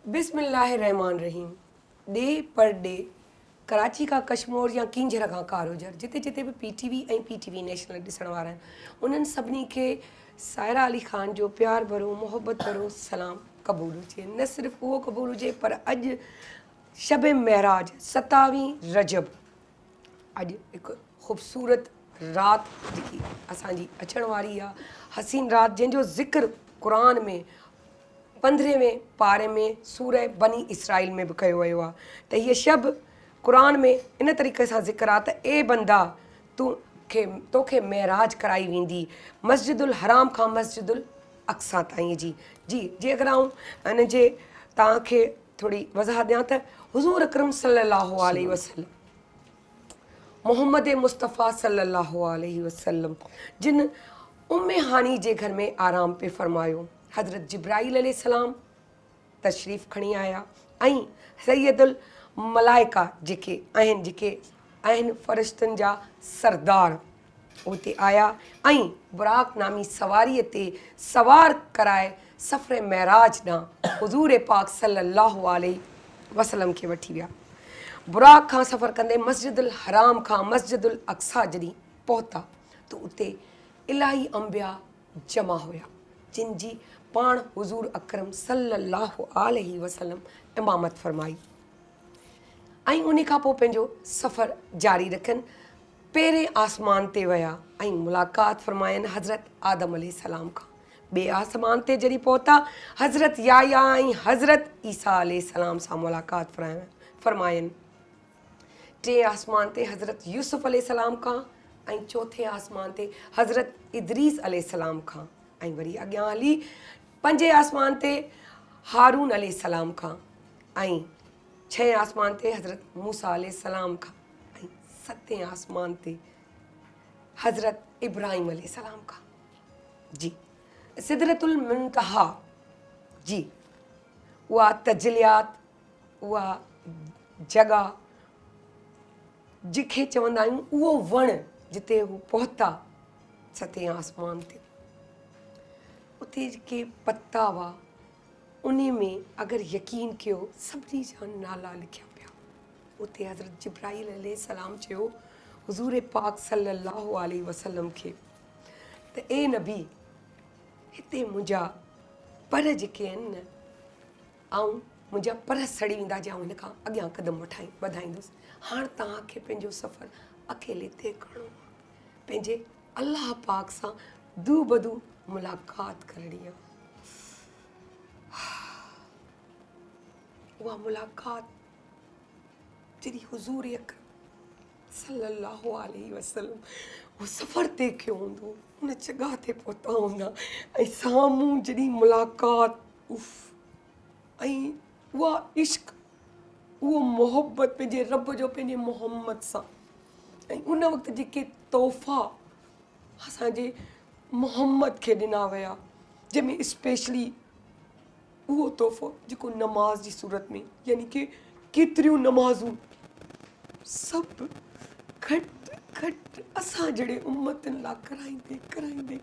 बिस्मिल्लाहिर्रहमानिर्रहीम। Day per day Karachi का कश्मीर या किंजर का कारोजर जिते जिते भी पीटीवी ऐं पीटीवी नेशनल ॾिसण वारा आहिनि उन्हनि सभिनी खे सायरा अली ख़ान जो प्यार भरो मोहब्बत भरो सलाम क़बूल हुजे। न सिर्फ़ु उहो क़बूल हुजे पर अॼु शब महराज 27 रजब अॼु हिकु ख़ूबसूरत राति जेकी असांजी अचण वारी आहे, हसीन राति जंहिंजो ज़िक्र क़ुरान में 15वें पारे में सूरह बनी इसराइल में भी कयो वियो आहे त हीअ शब क़ुरान में इन तरीक़े सां ज़िक्र आहे त ए बंदा तोखे महराज कराई वेंदी मस्जिदुल हराम खां मस्जिदुल अक्सा ताईं जी अगरि आऊं इन जे तव्हांखे थोरी वज़ाहत ॾियां त हुज़ूर अकरम सल्लल्लाहु अलैहि वसल्लम मोहम्मद मुस्तफ़ा सल्लल्लाहु अलैहि वसल्लम जिन उम्मे हानी जे घर में आराम पे फरमायो, हज़रत जिब्राईल अलैहिस्सलाम तशरीफ़ खणी आया ऐं सैयदुल मलाइका जेके आहिनि फ़रिश्तनि जा सरदार उते आया ऐं बुराक नामी सवारीअ ते सवार कराए सफ़र महराज ॾांहुं हुज़ूर पाक सल्लल्लाहु अलैहि वसल्लम खे वठी विया। बुराक खां सफ़र कंदे मस्जिदुल हराम खां मस्जिदुल अक्सा जॾहिं पहुता त उते इलाही अंबिया जमा हुया जिन जी पाण हुज़ूर अकरम सल्लल्लाहु अलैहि वसल्लम इमामत फरमाई ऐं उन खां पोइ पंहिंजो सफ़र जारी रखनि। पहिरें आसमान ते विया ऐं मुलाक़ात फरमायनि हज़रत आदम अलैहिस्सलाम खां। ॿिए आसमान ते जॾहिं पहुता हज़रत याया ऐं हज़रत ईसा अलैहिस्सलाम सां मुलाक़ात फरमायनि। टे आसमान ते हज़रत यूसुफ अलैहिस्सलाम खां ऐं चौथे आसमान ते हज़रत इदरीस अलैहिस्सलाम खां ऐं वरी अॻियां हली पंजे आसमान ते हारून अलैहिस्सलाम खां ऐं छहें आसमान ते हज़रत मूसा अलैहिस्सलाम खां ऐं सतें आसमान ते हज़रत इब्राहिम अलैहिस्सलाम खां जी। सिदरतुल मुंतहा जी उहा तजलियात उहा जॻह जिखे चवंदा आहियूं उहो वणु जिते हू पहुता सतें आसमान ते उते जेके पता हुआ उन में अगरि यकीन कयो सभिनी जा नाला लिखिया पिया। उते हज़रत जिब्राईल अलैहिस्सलाम चयो हुज़ूर पाक सल्लल्लाहु अलैहि वसल्लम खे त ए नबी हिते मुंहिंजा पर जेके आहिनि न ऐं मुंहिंजा पर सड़ी वेंदा जा हुन खां अॻियां क़दम वधाईंदुसि। हाणे तव्हांखे पंहिंजो सफ़र अकेले तय करिणो आहे, पंहिंजे अलाह पाक सां दूबदू मुलाक़ात करणी आहे। उहा मुलाक़ात जॾहिं हुज़ूर अकरम सल्लल्लाहु अलैहि वसल्लम उहो सफ़र तय कयो हूंदो उन जॻह ते पहुता हूंदा ऐं साम्हूं जॾहिं मुलाक़ात ऐं उहा इश्क उहो मोहब्बत पंहिंजे रब जो पंहिंजे मोहम्मद सां ऐं उन वक़्तु जेके तोहफ़ा असांजे मोहम्मद खे ॾिना विया जंहिंमें स्पेशली उहो तोहफ़ो जेको नमाज़ जी सूरत में यानी कि केतिरियूं नमाज़ूं सभु घटि असां जहिड़े उम्मतनि लाइ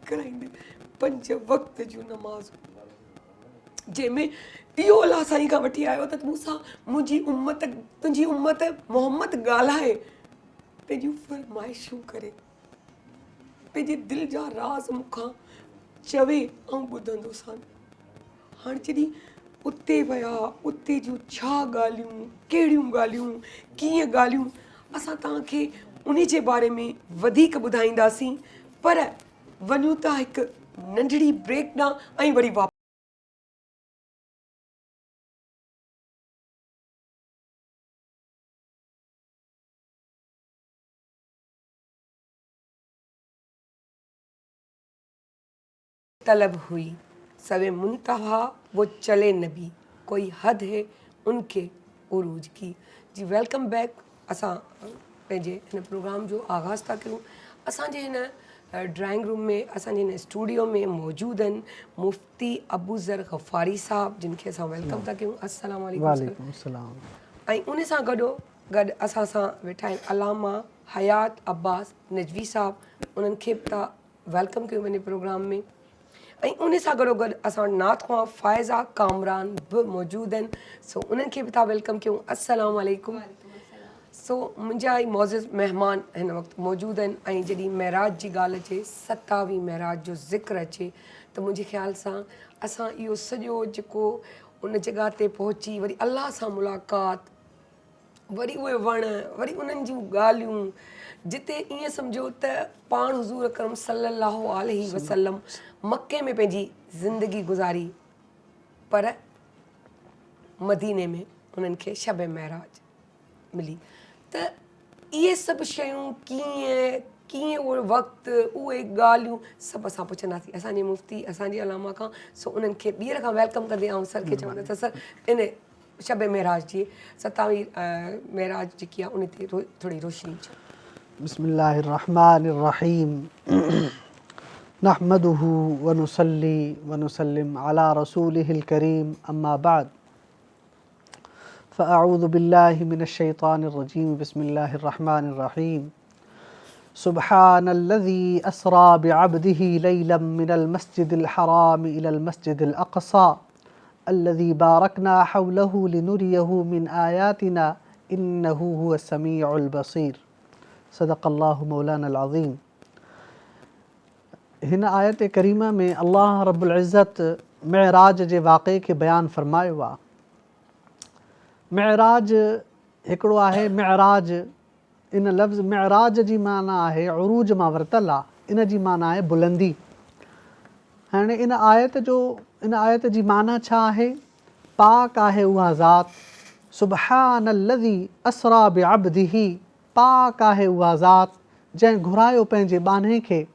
कराईंदे 5 वक़्त जूं नमाज़ूं जंहिंमें इहो अलाह साईं खां वठी आयो त मूंसां तुंहिंजी उम्मत मोहम्मद ॻाल्हाए पंहिंजूं फरमाइशूं करे पंहिंजे दिलि जा राज़ मूंखां चवे ऐं ॿुधंदोसां। हाणे जॾहिं उते विया उते जूं छा ॻाल्हियूं कहिड़ियूं ॻाल्हियूं कीअं ॻाल्हियूं असां तव्हांखे उन जे बारे में वधीक ॿुधाईंदासीं पर वञूं था हिकु नंढड़ी ब्रेक ॾांहुं ऐं वरी वापसि तलब हुई सवे मुंतहा वो चले नबी कोई हद है उनके उरूज की जी। Welcome back. असां पंहिंजे हिन प्रोग्राम जो आगाज़ था कयूं। असांजे हिन ड्राइंग रूम में असांजे हिन स्टूडियो में मौजूदु आहिनि मुफ्ती अबू ज़र ग़फ़ारी साहब जिन खे असां वेलकम था कयूं। अस्सलाम वालेकुम सलाम। ऐं उन सां गॾो गॾु असां सां वेठा आहिनि अलामा हयात अब्बास नजवी साहब उन्हनि खे बि था वेलकम कयूं पंहिंजे प्रोग्राम में। ऐं उन सां गॾोगॾु असां वटि नात ख़्वां फ़ाइज़ा कामरान बि मौजूदु आहिनि। सो उन्हनि खे बि था वेलकम कयूं। अस्सलामु अलैकुम। सो मुंहिंजा ई मोज़िज़ महिमान हिन वक़्तु मौजूदु आहिनि ऐं जॾहिं महराज जी ॻाल्हि अचे, 27वीं महराज जो ज़िक्र अचे, त मुंहिंजे ख़्याल सां असां इहो सॼो जेको उन जॻह ते पहुची वरी अलाह सां मुलाक़ात, वरी उहे वण, वरी उन्हनि जूं ॻाल्हियूं, जिते ईअं सम्झो त पाण हुज़ूर अकरम सल्लल्लाहु अलैहि वसल्लम मके में पंहिंजी ज़िंदगी गुज़ारी, पर मदीने में उन्हनि खे शब महराज मिली। त इहे सभु शयूं कीअं उहो वक़्तु, उहे ॻाल्हियूं सभु असां पुछंदासीं असांजे मुफ़्ती, असांजे अलामा खां। सो उन्हनि खे ॿीहर खां वेलकम कंदे ऐं सर खे चवंदा त सर इन शब महराज जी 27वीं महराज जेकी आहे उन ते थोरी रोशनी अचो। बिस्मिल्लाहिर्रहमानिर्रहीम। नहमदुहु व नुसल्ली व नुसल्लिम अला रसूलिहिल करीम, अम्मा बाद। फ़अऊज़ु बिल्लाहि मिनश्शैतानिर्रजीम। बिस्मिल्लाहिर्रहमानिर्रहीम। सुब्हानल्लज़ी अस्रा बिअब्दिही लैलन मिनल मस्जिदिल हराम इलल मस्जिदिल अक़सा अल्लज़ी बारकना हौलहु लिनुरियहु मिन आयातिना इन्नहु हुवस समीउल बसीर। सदक़ल्लाहु मौलानल अज़ीम। हिन आयत करीमा में अल्लाह रब्बुल इज़्ज़त मेराज जे वाक़े खे बयानु फ़रमायो आहे। मेराज हिकिड़ो आहे मेराज, इन लफ़्ज़ मेराज जी माना आहे उरूज मां वरितल आहे, इन जी माना आहे बुलंदी। हाणे इन आयत जी माना छा आहे? पाक आहे उहा ज़ात, सुब्हानल्लज़ी अस्रा बिअब्दिही, पाक आहे उहा ज़ात जंहिं घुरायो पंहिंजे बाने खे,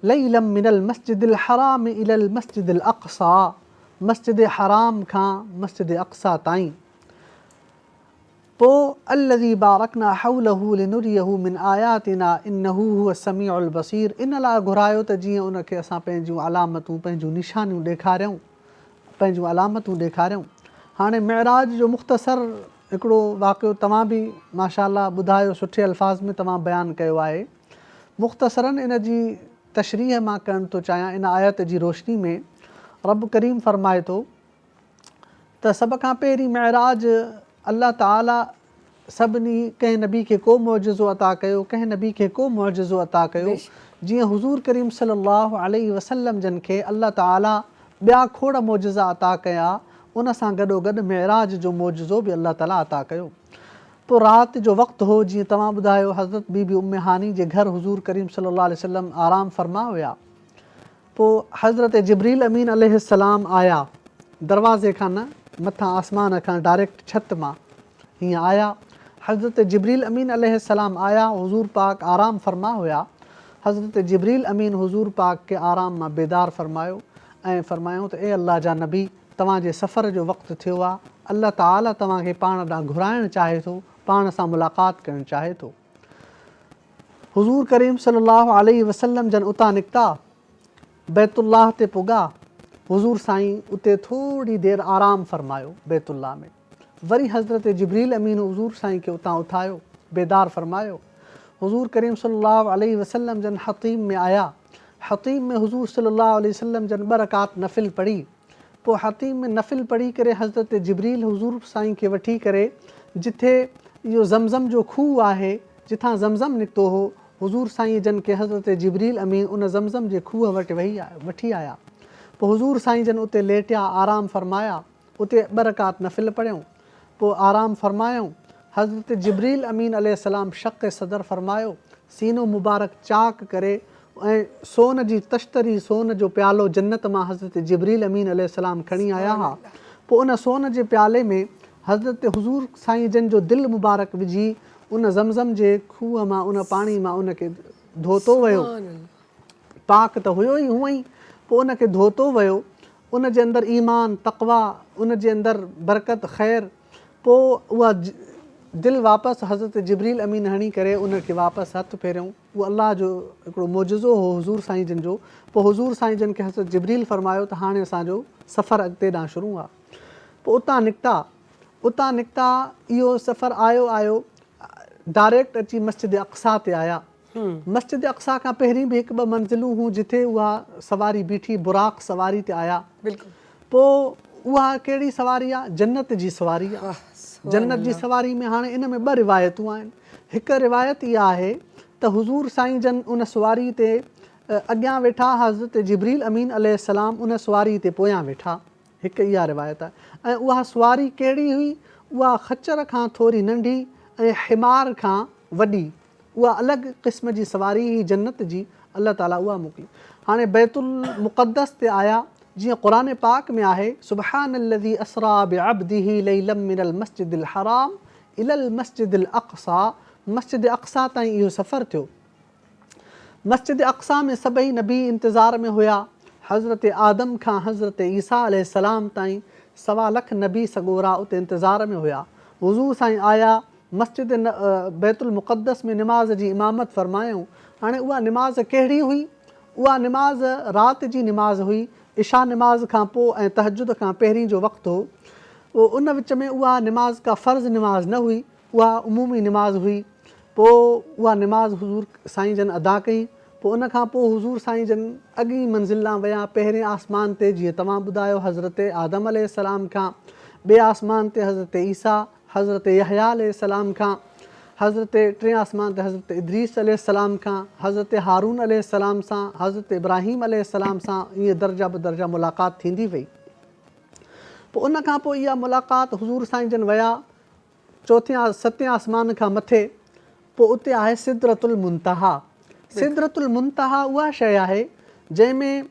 लैलन मिनल मस्जिदिल हराम इलल मस्जिदिल अक़सा, मस्जिद हराम खां मस्जिद अक़सा ताईं। पोइ अल्लज़ी बारकना हौलहु लिनुरियहु मिन आयातिना इन्नहु हुवस समीउल बसीर, इन लाइ घुरायो त जीअं उनखे असां पंहिंजूं अलामतूं, पंहिंजूं निशानियूं ॾेखारियूं, पंहिंजूं अलामतूं ॾेखारियूं। हाणे मेराज जो मुख़्तसर हिकिड़ो वाक़ियो तव्हां बि माशाअल्लाह ॿुधायो, सुठे अल्फाज़ में तव्हां बयानु कयो आहे। मुख़्तसरन इन जी तशरीह मां करणु थो चाहियां। इन आयत जी रोशनी में रब करीम फ़रमाए थो त सभ खां पहिरीं मेराज अल्लाह ताला सभिनी कंहिं नबी खे को मुअजिज़ो अता कयो, कंहिं नबी खे को मुअजिज़ो अता कयो। जीअं हुज़ूर करीम सल्लल्लाहु अलैहि वसल्लम जन खे अल्लाह ताला ॿिया खोड़ मुअजिज़ा अता कया, उन सां गॾोगॾु मेराज जो मुअजिज़ो बि अल्लाह ताला अता कयो। पोइ राति जो वक़्तु हो, जीअं तव्हां ॿुधायो, हज़रत बीबी उम्मे हानी जे घर हुज़ूर करीम सल्लल्लाहु अलैहि वसल्लम आराम फरमा हुया। पोइ हज़रत जिब्रील अमीन अलैहिस्सलाम आया, दरवाज़े खां न, मथां आसमान खां डायरेक्ट छत मां हीअं आया। हज़रत जिब्रील अमीन अलैहिस्सलाम आया, हुज़ूर पाक आराम फरमा हुया। हज़रत जिब्रील अमीन हुज़ूर पाक खे आराम मां बेदार फ़रमायो ऐं फ़रमायूं त ए अल्लाह जा नबी, तव्हांजे सफ़र जो वक़्तु थियो आहे, अल्लाह ताला तव्हांखे पाण ॾांहुं घुराइणु चाहे थो, पाण सां मुलाक़ात करणु चाहे थो। हुज़ूर करीम सल्लल्लाहु अलैहि वसल्लम जन उतां निकिता, बैतुल्लाह ते पुॻा। हुज़ूर साईं उते थोरी देरि आराम फ़रमायो बैतुल्लाह में। वरी हज़रत जिब्रील अमीन हुज़ूर साईं खे उतां उथायो, बेदार फ़रमायो। हुज़ूर करीम सल्लल्लाहु अलैहि वसल्लम जन हतीम में आया। हतीम में हुज़ूर सल्लल्लाहु अलैहि वसल्लम जन 2 रकात नफ़िल पढ़ी। पोइ हतीम में नफ़िल पढ़ी करे हज़रत जिब्रील हुज़ूर साईं खे वठी करे जिथे इहो ज़मज़म जो खूह आहे, जिथां ज़मज़म निकितो हो, हुज़ूर साईं जन खे हज़रत जिब्रील अमीन उन ज़मज़म जे खूह वटि वठी आया। पोइ हुज़ूर साईं जन उते लेटिया, आराम फ़रमाया, उते 2 रकात नफ़िल पढ़ियूं, पोइ आराम फ़रमायूं। हज़रत जिब्रील अमीन अलैहिस्सलाम शक़ सदर फ़रमायो, सीनो मुबारक चाक करे ऐं सोन जी तश्तरी, सोन जो प्यालो जन्नत मां हज़रत जिब्रील अमीन अलैहिस्सलाम खणी आया हुआ। पोइ उन सोन जे प्याले में हज़रत हुज़ूर साईं जन जो दिलि मुबारक विझी उन ज़मज़म जे खूह मां, उन पाणी मां उनखे धोतो वियो। पाक त हुयो ई हूअं ई, पोइ उनखे धोतो वियो। उन जे अंदरि ईमान, तक़वा, उन जे अंदरि बरकत, ख़ैर। पोइ उहा दिलि वापसि हज़रत जिब्रील अमीन हणी करे उनखे वापसि हथु फेरियऊं। उहो अलाह जो हिकिड़ो मुअजिज़ो हो हुज़ूर साईं जन जो। पोइ हुज़ूर साईं जन खे हज़रत जिब्रील फ़रमायो त हाणे असांजो सफ़रु अॻिते ॾांहुं शुरू आहे। पोइ उतां निकिता इहो सफ़रु आयो डायरेक्ट अची मस्जिद अक़सा ते आया। मस्जिद अक़सा खां पहिरीं बि हिकु ॿ मंज़िलूं हुयूं जिथे उहा सवारी बीठी, बुराक सवारी ते आया। बिल्कुलु। पोइ उहा कहिड़ी सवारी आहे? जन्नत जी सवारी आहे। जन्नत जी सवारी में हाणे इन में ॿ रिवायतूं आहिनि। हिकु रिवायत इहा आहे त हुज़ूर साईं जन उन सवारी ते अॻियां वेठा, हज़रत जिब्रील अमीन अलैहिस्सलाम उन सवारी ते पोयां वेठा। हिकु इहा रिवायत आहे। ऐं उहा सवारी कहिड़ी हुई? उहा ख़च्चर खां थोरी नंढी ऐं हिमार खां वॾी, उहा अलॻि क़िस्म जी सवारी ही जन्नत जी अल्लाह ताला उहा मोकिली। हाणे बैतुल मुक़द्दस ते आया, जीअं क़ुरान पाक में आहे, सुबहानल्लज़ी असरा बिअब्दिही लैलम मिनल मस्जिदिल हराम इलल मस्जिदिल अक़सा। मस्जिद अक़सा ताईं इहो सफ़र थियो। मस्जिद अक़सा में सभई नबी इंतज़ार में हुया। हज़रत आदम खां हज़रत ईसा अलैहिस्सलाम ताईं 1.25 लख नबी सॻोरा उते इंतज़ार में हुया। हुज़ूर साईं आया, मस्जिद बैतुल मुक़द्दस में निमाज़ जी इमामत फ़रमायूं। हाणे उहा निमाज़ कहिड़ी हुई? उहा निमाज़ राति जी निमाज़ हुई। इशा निमाज़ खां पोइ ऐं तहजुद खां पहिरीं जो वक़्तु हो। उन विच में उहा निमाज़ का फ़र्ज़ निमाज़ न हुई, उहा उमूमी निमाज़ हुई। पोइ उहा निमाज़ हुज़ूर साईं जन अदा कई। पोइ उन खां पोइ हुज़ूर साईं जन अॻी मंज़िल लाइ विया, पहिरें आसमान ते, जीअं तव्हां ॿुधायो, हज़रत आदम अलैहिस्सलाम खां। ॿिए आसमान ते हज़रत ईसा, हज़रत यहया अलैहिस्सलाम खां। हज़रत टे आसमान ते हज़रत इदरीस अलैहिस्सलाम खां, हज़रत हारून अलैहिस्सलाम सां, हज़रत इब्राहीम अलैहिस्सलाम सां, ईअं दर्जा बदर्जा मुलाक़ात थींदी वई। पोइ उन खां पोइ इहा मुलाक़ात हुज़ूर साईं जन विया सतें आसमान खां मथे। पोइ उते आहे सिदरतुल मुंतहा। सिदरतुल मुंतहा उहा शइ आहे जंहिंमें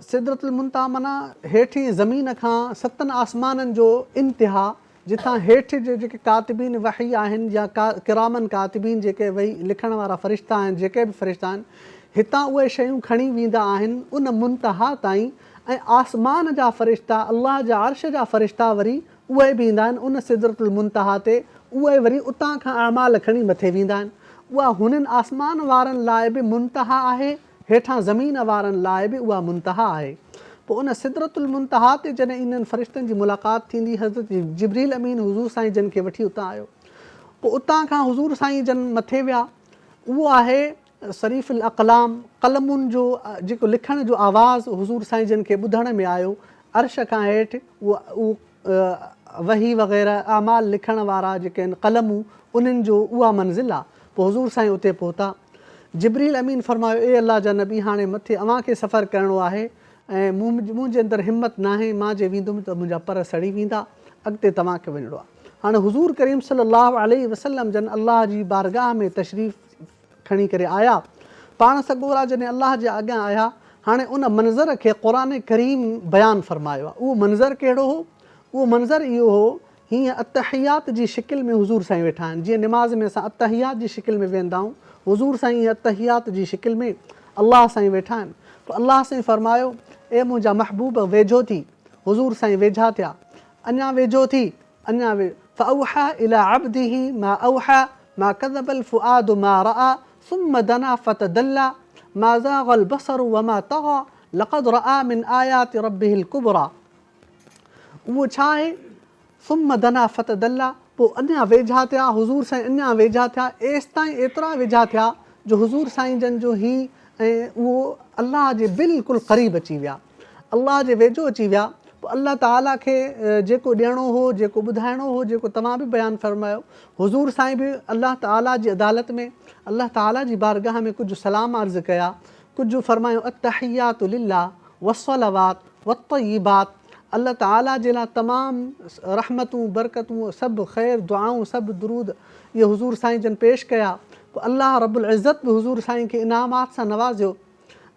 सिदरतुल मुंतहा माना हेठि ज़मीन खां 7 आसमाननि जो इंतिहा, जिथां हेठि जे जेके कातिबीन वही आहिनि या किरामन कातिबीन जेके वेही लिखण वारा फ़रिश्ता आहिनि, जेके बि फ़रिश्ता आहिनि, हितां उहे शयूं खणी वेंदा आहिनि उन मुंतहा ताईं। ऐं आसमान जा फ़रिश्ता, अल्लाह जा अर्श जा फ़रिश्ता वरी उहे बि ईंदा आहिनि उन सिदरतुल मुंतहा ते। उहे वरी उतां खां अमाल खणी मथे वेंदा आहिनि। उहा हुननि आसमान वारनि लाइ बि मुंतहा आहे, हेठां ज़मीन वारनि लाइ बि उहा मुंतहा आहे। पोइ उन सिदरतुल मुंतहा ते जॾहिं इन्हनि फ़रिश्तनि जी मुलाक़ात थींदी, हज़रत जिब्रील अमीन हुज़ूर साईं जन खे वठी उतां आयो। पोइ उतां खां हुज़ूर साईं जन मथे विया। उहो आहे शरीफ़ुल अक़लाम, क़लमुनि जो जेको लिखण जो आवाज़ु हुज़ूर साईं जन खे ॿुधण में आयो। अर्श खां हेठि उहो वही वग़ैरह आमाल लिखण वारा जेके आहिनि क़लमूं, उन्हनि जो उहा मंज़िल आहे। पोइ हुज़ूर साईं उते पहुता। जिब्रील अमीन फ़रमायो, ए अल्लाह जा नबी, हाणे मथे अव्हांखे सफ़रु करिणो आहे ऐं मुंहिंजे अंदरि हिमत नाहे, मां जे वेंदुमि त मुंहिंजा पर सड़ी वेंदा, अॻिते तव्हांखे वञिणो आहे। हाणे हुज़ूर करीम सल्लल्लाहु अलैहि वसल्लम जन अल्लाह जी बारगाह में तशरीफ़ खणी करे आया। पाण सॻोरा जॾहिं अल्लाह जे अॻियां आया, हाणे उन मंज़र खे क़ुरान करीम बयानु फ़रमायो आहे। उहो मंज़र कहिड़ो हो? उहो मंज़र इहो हो, हीअं अतहियात जी शिकिल में हुज़ूर साईं वेठा आहिनि। जीअं निमाज़ में असां अतहियात जी शिकिल में वेंदा आहियूं, हुज़ूर साईं अतहियात जी शिकिल में अल्लाह साईं वेठा आहिनि। पोइ अल्लाह साईं फ़रमायो, ए मुंहिंजा महबूब वेझो थी। हुज़ूर साईं वेझा थिया, अञा वेझो थी, अञा फ़अौहा इला अब्दिही मा औहा मा कज़बल फ़ुआदु मा रआ सुम्म दना फ़तदल्ला मा ज़ाग़ल बसरु वमा तग़ा लक़द रआ मिन आयाति रब्बिहिल कुबरा। उहो छा आहे? सुम्म दना फ़तदल्ला। पोइ अञा वेझा थिया, हुज़ूर साईं अञा वेझा थिया, एसि ताईं एतिरा वेझा थिया जो हुज़ूर साईं जन जो ही ऐं उहो अल्लाह जे बिल्कुलु क़रीब अची विया, अल्लाह जे वेझो अची विया। पोइ अल्लाह ताला खे जेको ॾियणो हो, जेको ॿुधाइणो हो, जेको तव्हां बि बयानु फ़रमायो, हुज़ूर साईं बि अल्लाह ताला जी अदालत में अल्लाह ताला जी बारगाह में कुझु सलाम अर्ज़ु कया, कुझु फ़रमायो अत्तहियातु लिल्लाह वस्सलवात वत्तय्यिबात। अल्लाह ताला जे लाइ तमामु रहमतूं, बरकतूं, सभु ख़ैर, दुआऊं, सभु दुरूद इहे हुज़ूर साईं जन पेश कया। पोइ अल्लाह रब्बुल इज़्ज़त बि हुज़ूर साईं खे इनामात सां नवाज़ियो,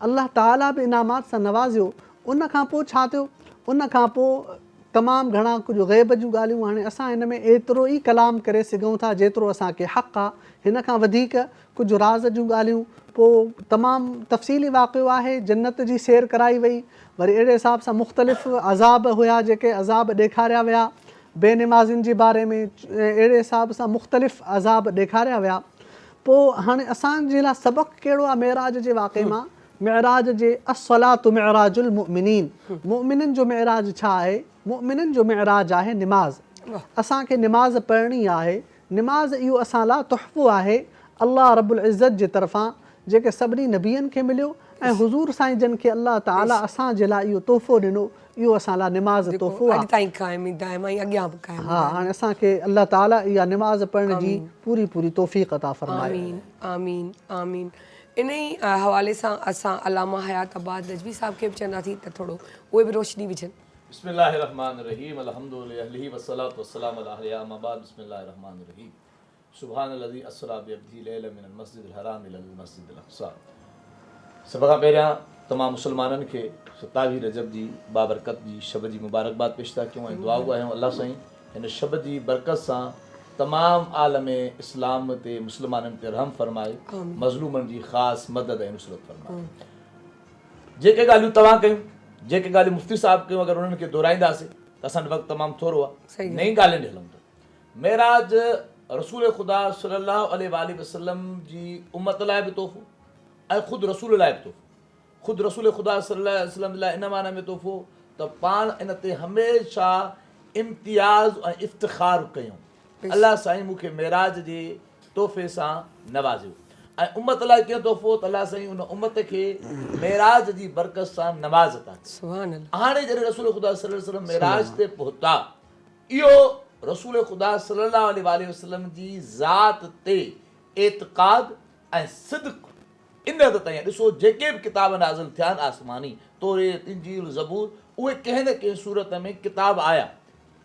अल्लाह ताला बि इनामात सां नवाज़ियो। उन खां पोइ छा थियो? उन खां पोइ तमामु घणा कुझु ग़ैब जूं ॻाल्हियूं, हाणे असां हिन में एतिरो ई कलाम करे सघूं था जेतिरो असांखे हक़ आहे। हिन खां वधीक कुझु राज़ जूं ॻाल्हियूं, पोइ तमामु तफ़सीली वाक़ियो आहे। जन्नत जी सैर कराई वई, वरी अहिड़े हिसाब सां मुख़्तलिफ़ अज़ाब हुया जेके अज़ाब ॾेखारिया विया बेनिमाज़िन जे बारे में, अहिड़े हिसाब सां मुख़्तलिफ़ अज़ाब ॾेखारिया विया। पोइ हाणे असांजे लाइ सबक़ु कहिड़ो आहे मेराज जे वाक़े मां? मेराज जे अस्सलातु मिअराजुल मुअमिनीन, मुअमिननि जो मेराज छा आहे? मुअमिननि जो मेराज आहे निमाज़। असांखे निमाज़ पढ़णी आहे। निमाज़ इहो असां लाइ तुहफ़ो आहे, अल्लाह रब्बुल इज़्ज़त जे तरफ़ां जेके सभिनी नबियनि खे मिलियो ऐं हुज़ूर साईं जन खे अल्लाह ताला असांजे लाइ इहो तोहफ़ो ॾिनो, इहो असां लाइ निमाज़ तोहफ़ो अॼु आहे। ताईं क़ाइमु ई दाइम ऐं अॻियां बि क़ाइमु। हा, हाणे असांखे अल्लाह ताला इहा निमाज़ पढ़ण जी पूरी पूरी तौफ़ीक़ अता फ़रमाए। आमीन आमीन आमीन। इन ई हवाले सां असां अलामा हयात अब्बास नजवी साहब खे बि चवंदासीं त थोरो उहे बि रोशनी विझनि। बिस्मिल्लाहिर्रहमानिर्रहीम अल्हम्दुलिल्लाहि वस्सलातु वस्सलामु अला अहलिहा अम्मा बाद बिस्मिल्लाहिर्रहमानिर्रहीम सुब्हानल्लज़ी अस्रा बिअब्दिही लैलन मिनल मस्जिदिल हराम इलल मस्जिदिल अक़सा। सभ खां पहिरियां तमामु मुस्लमाननि खे 27 रजब जी बाबरकत जी शब जी मुबारकबाद पेश था कयूं ऐं दुआ आहियूं अल्लाह साईं हिन शब जी बरकत सां तमामु आलम इस्लाम ते मुस्लमाननि ते रहम फरमाए, मज़लूमनि जी ख़ासि मदद ऐं नुसरत फरमाए। जेके ॻाल्हियूं तव्हां कयूं, जेके ॻाल्हियूं मुफ़्ती साहब कयूं, अगरि उन्हनि खे दोहराईंदासीं त असांजो वक़्तु तमामु थोरो आहे, नई ॻाल्हियुनि ॾे हलूं था। मेराज रसूल ख़ुदा सल्लल्लाहु अलैहि वसल्लम जी उम्मत लाइ बि तोहफ़ो ऐं ख़ुदि रसूल लाइ बि तोहफ़ो। ख़ुदि रसूल ख़ुदा सल्लल्लाहु अलैहि वसल्लम लाइ इन माने में तोहफ़ो त पाण इन ते हमेशह इम्तियाज़ ऐं इफ़्तिख़ार कयूं, अल्लाह साईं मूंखे मेराज जे तोहफ़े सां नवाज़ियो। ऐं उम्मत लाइ कीअं तोहफ़ो त अल्लाह साईं उन उम्मत खे मेराज जी बरकत सां नवाज़ था कनि। हाणे जॾहिं रसूल ख़ुदा सल्लल्लाहु अलैहि वसल्लम मेराज ते पहुता, इहो रसूल ख़ुदा सल्लल्लाहु अलैहि वसल्लम जी ज़ात ते एतिक़ाद ऐं सिद्क़ इन हद ताईं। ॾिसो जेके बि किताब नाज़िल थिया आहिनि आसमानी, तौरेत, इंजील, ज़बूर, उहे कंहिं न कंहिं सूरत में किताब आया।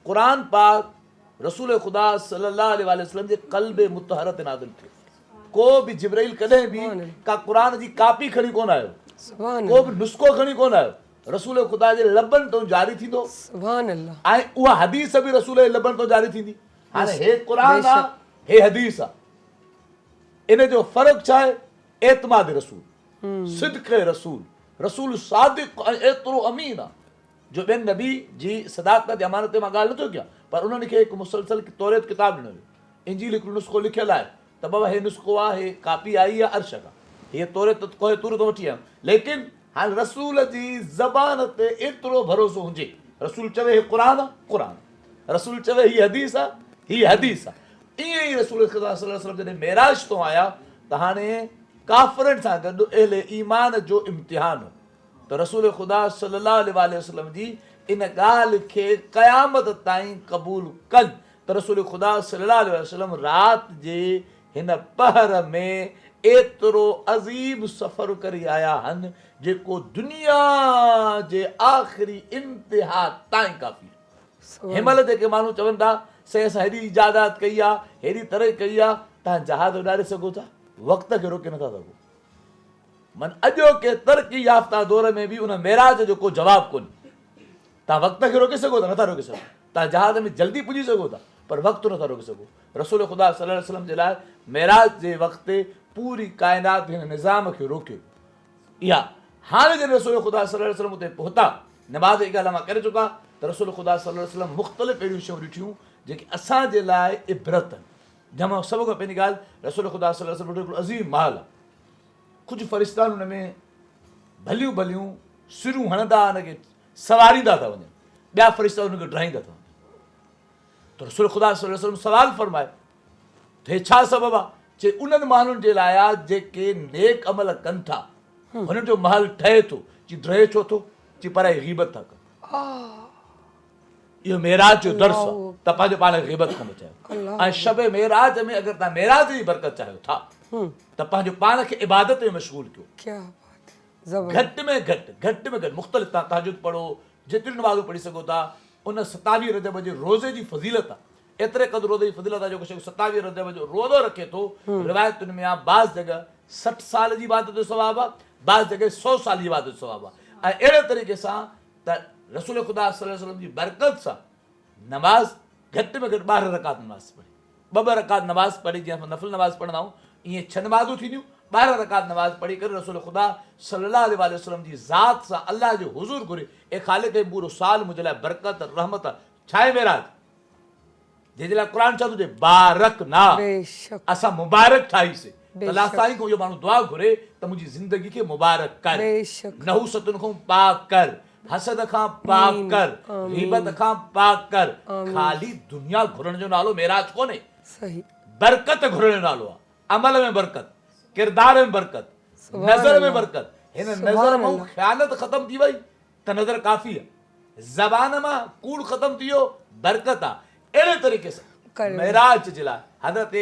क़ुरान पाक रसूल ख़ुदा सल्लल्लाहु अलैहि वसल्लम जे क़ल्ब मुतहर ते नाज़िल थियो। को बि जिब्राइल कॾहिं बि का क़ुरान जी कापी खणी कोन आयो, को बि नुस्ख़ो खणी कोन आयो, रसूल ख़ुदा जे लबनि तो जारी थींदो ऐं उहा हदीस बि रसूल जे लबनि तो जारी थींदी। हाणे हे क़ुरान आहे, हे हदीस आहे, इन जो फ़र्क़ु छा आहे? एतमाद रसूल, सिद्क़ रसूल, रसूल सादिक़ ऐं एतिरो अमीन आहे जो ॿियनि नबी जी सदाक़त या अमानत ते मां ॻाल्हि नथो कयां, पर उन्हनि खे हिकु मुसलसल तौरेत किताब ॾिनो हुयो, इंजील हिकिड़ो नुस्ख़ो लिखियलु आहे त बाबा हे नुस्ख़ो आहे, हे कापी आई आहे अर्श खां, हीअ तौरेत कोहे तूर तो वठी आयुमि। लेकिन हाणे रसूल जी ज़बान ते एतिरो भरोसो हुजे, रसूल चवे हे क़ुरान आहे, क़ुरान, रसूल चवे हीअ हदीस आहे, हीअ हदीस आहे। ईअं ई रसूल ख़ुदा सल्लल्लाहु अलैहि वसल्लम जॾहिं मेराज तो आया त हाणे काफ़िरनि सां गॾु अहले ईमान जो इम्तिहान हो त रसूल ख़ुदा सल्लल्लाहु अलैहि वसल्लम जी इन ॻाल्हि खे क़यामत ताईं क़बूल कनि त रसूल ख़ुदा सल्लल्लाहु अलैहि वसल्लम राति जे हिन पहर में एतिरो अज़ीम सफ़र करे आया आहिनि जेको दुनिया जे आख़िरी इंतिहा ताईं काफ़ी। हिनमहिल जेके माण्हू चवनि था साईं असां हेॾी इजादात कई आहे, हेॾी तरक़ी कई आहे, तव्हां जहाज़ उॾारे सघो था, वक़्त खे रोके नथा सघो। मन अॼोके तरक़ी याफ़्ता दौर में बि उन मेराज जो को जवाबु कोन्हे। तव्हां वक़्त खे रोके सघो था, नथा रोके सघो, तव्हां जहाज़ में जल्दी पुॼी सघो था, पर वक़्तु नथा रोके सघो। रसूल ख़ुदा सल्लल्लाहु अलैहि वसल्लम जे लाइ मेराज जे वक़्तु पूरी काइनात हिन निज़ाम खे रोकियो। इहा हाणे जॾहिं रसूल ख़ुदा सल्लल्लाहु अलैहि वसल्लम उते पहुता, नमाज़ जी ॻाल्हि मां करे चुका त रसूल ख़ुदा सल्लल्लाहु अलैहि वसल्लम मुख़्तलिफ़ अहिड़ियूं शयूं ॾिठियूं जेके असांजे लाइ इबरत आहिनि। जंहिंमां सभ खां पहिरीं ॻाल्हि, रसूल ख़ुदा सल्लल्लाहु अलैहि वसल्लम हिकिड़ो अज़ीम महल आहे, कुझु फ़रिश्ता हुन में भलियूं भलियूं सिरूं हणंदा हुनखे सवारींदा था वञनि, ॿिया फ़रिश्ता हुनखे ड्राईंदा था वञनि। त रसूल ख़ुदा सल्लल्लाहु अलैहि वसल्लम सवाल फरमाए त हे छा सबबु आहे? चए उन्हनि माण्हुनि जे लाइ आहे जेके नेक अमल कनि था, हुननि जो महल ठहे थो। चई ड्रहे छो थो? चई पर ग़ीबत था कनि। इहो मेराज जो दर्स आहे त पंहिंजो पाण खे ग़ीबत खां बचायो। ऐं शब मेराज में अगरि तव्हां मेराज जी बरकत चाहियो था त पंहिंजो पाण खे इबादत में मशगूल कयो। घटि में घटि मुख़्तलिफ़ तव्हां तहज्जुद पढ़ो, जेतिरियूं नमाज़ूं पढ़ी सघो था। उन 27 रजब जे रोज़े जी फज़ीलत आहे, एतिरे क़दुरु रोज़े जी फज़ीलत आहे, जेको शख़्स 27 रजब जो रोज़ो रखे थो, रिवायतुनि में आहे बाज़ जॻह 60 साल जी इबादत जो सवाबु आहे, बाज़ जॻह 100 साल जी इबादत जो सवाबु आहे। ऐं अहिड़े तरीक़े सां त रसूल ख़ुदा सल्लल्लाहु अलैहि वसल्लम जी बरकत सां नमाज़ घटि में घटि 12 रकात नमाज़ पढ़ी, 2 रकात नमाज़ पढ़ी, जीअं असां नफ़िल नमाज़ पढ़ंदा आहियूं, ईअं 6 नमाज़ूं थींदियूं, 12 रकात नमाज़ पढ़ी करे रसूल ख़ुदा सल्लल्लाहु अलैहि वसल्लम जी ज़ात सां अल्लाह जो हुज़ूर घुरे, ए ख़ालिक़ पूरो साल मुंहिंजे लाइ बरकत रहमत छा आहे मेराज, जंहिंजे लाइ क़ुरान छा थो चए बारक ना, असां मुबारक ठाहीसीं। त अल्लाह साईं खां इहो माण्हू दुआ घुरे त मुंहिंजी ज़िंदगी खे मुबारक कर, नहुसतुनि खां पाक कर, हसद खां पाक कर, ग़ीबत खां पाक कर। ख़ाली दुनिया घुरण जो नालो मेराज कोन्हे, बरकत घुरण जो नालो आहे। عمل میں برکت، کردار میں برکت، نظر میں برکت. ہن نظر میں خیانت ختم تھی وئی تو نظر کافی ہے. زبان میں کوڑ ختم تھیو برکت آ. اڑے طریقے سے معراج جلا حضرت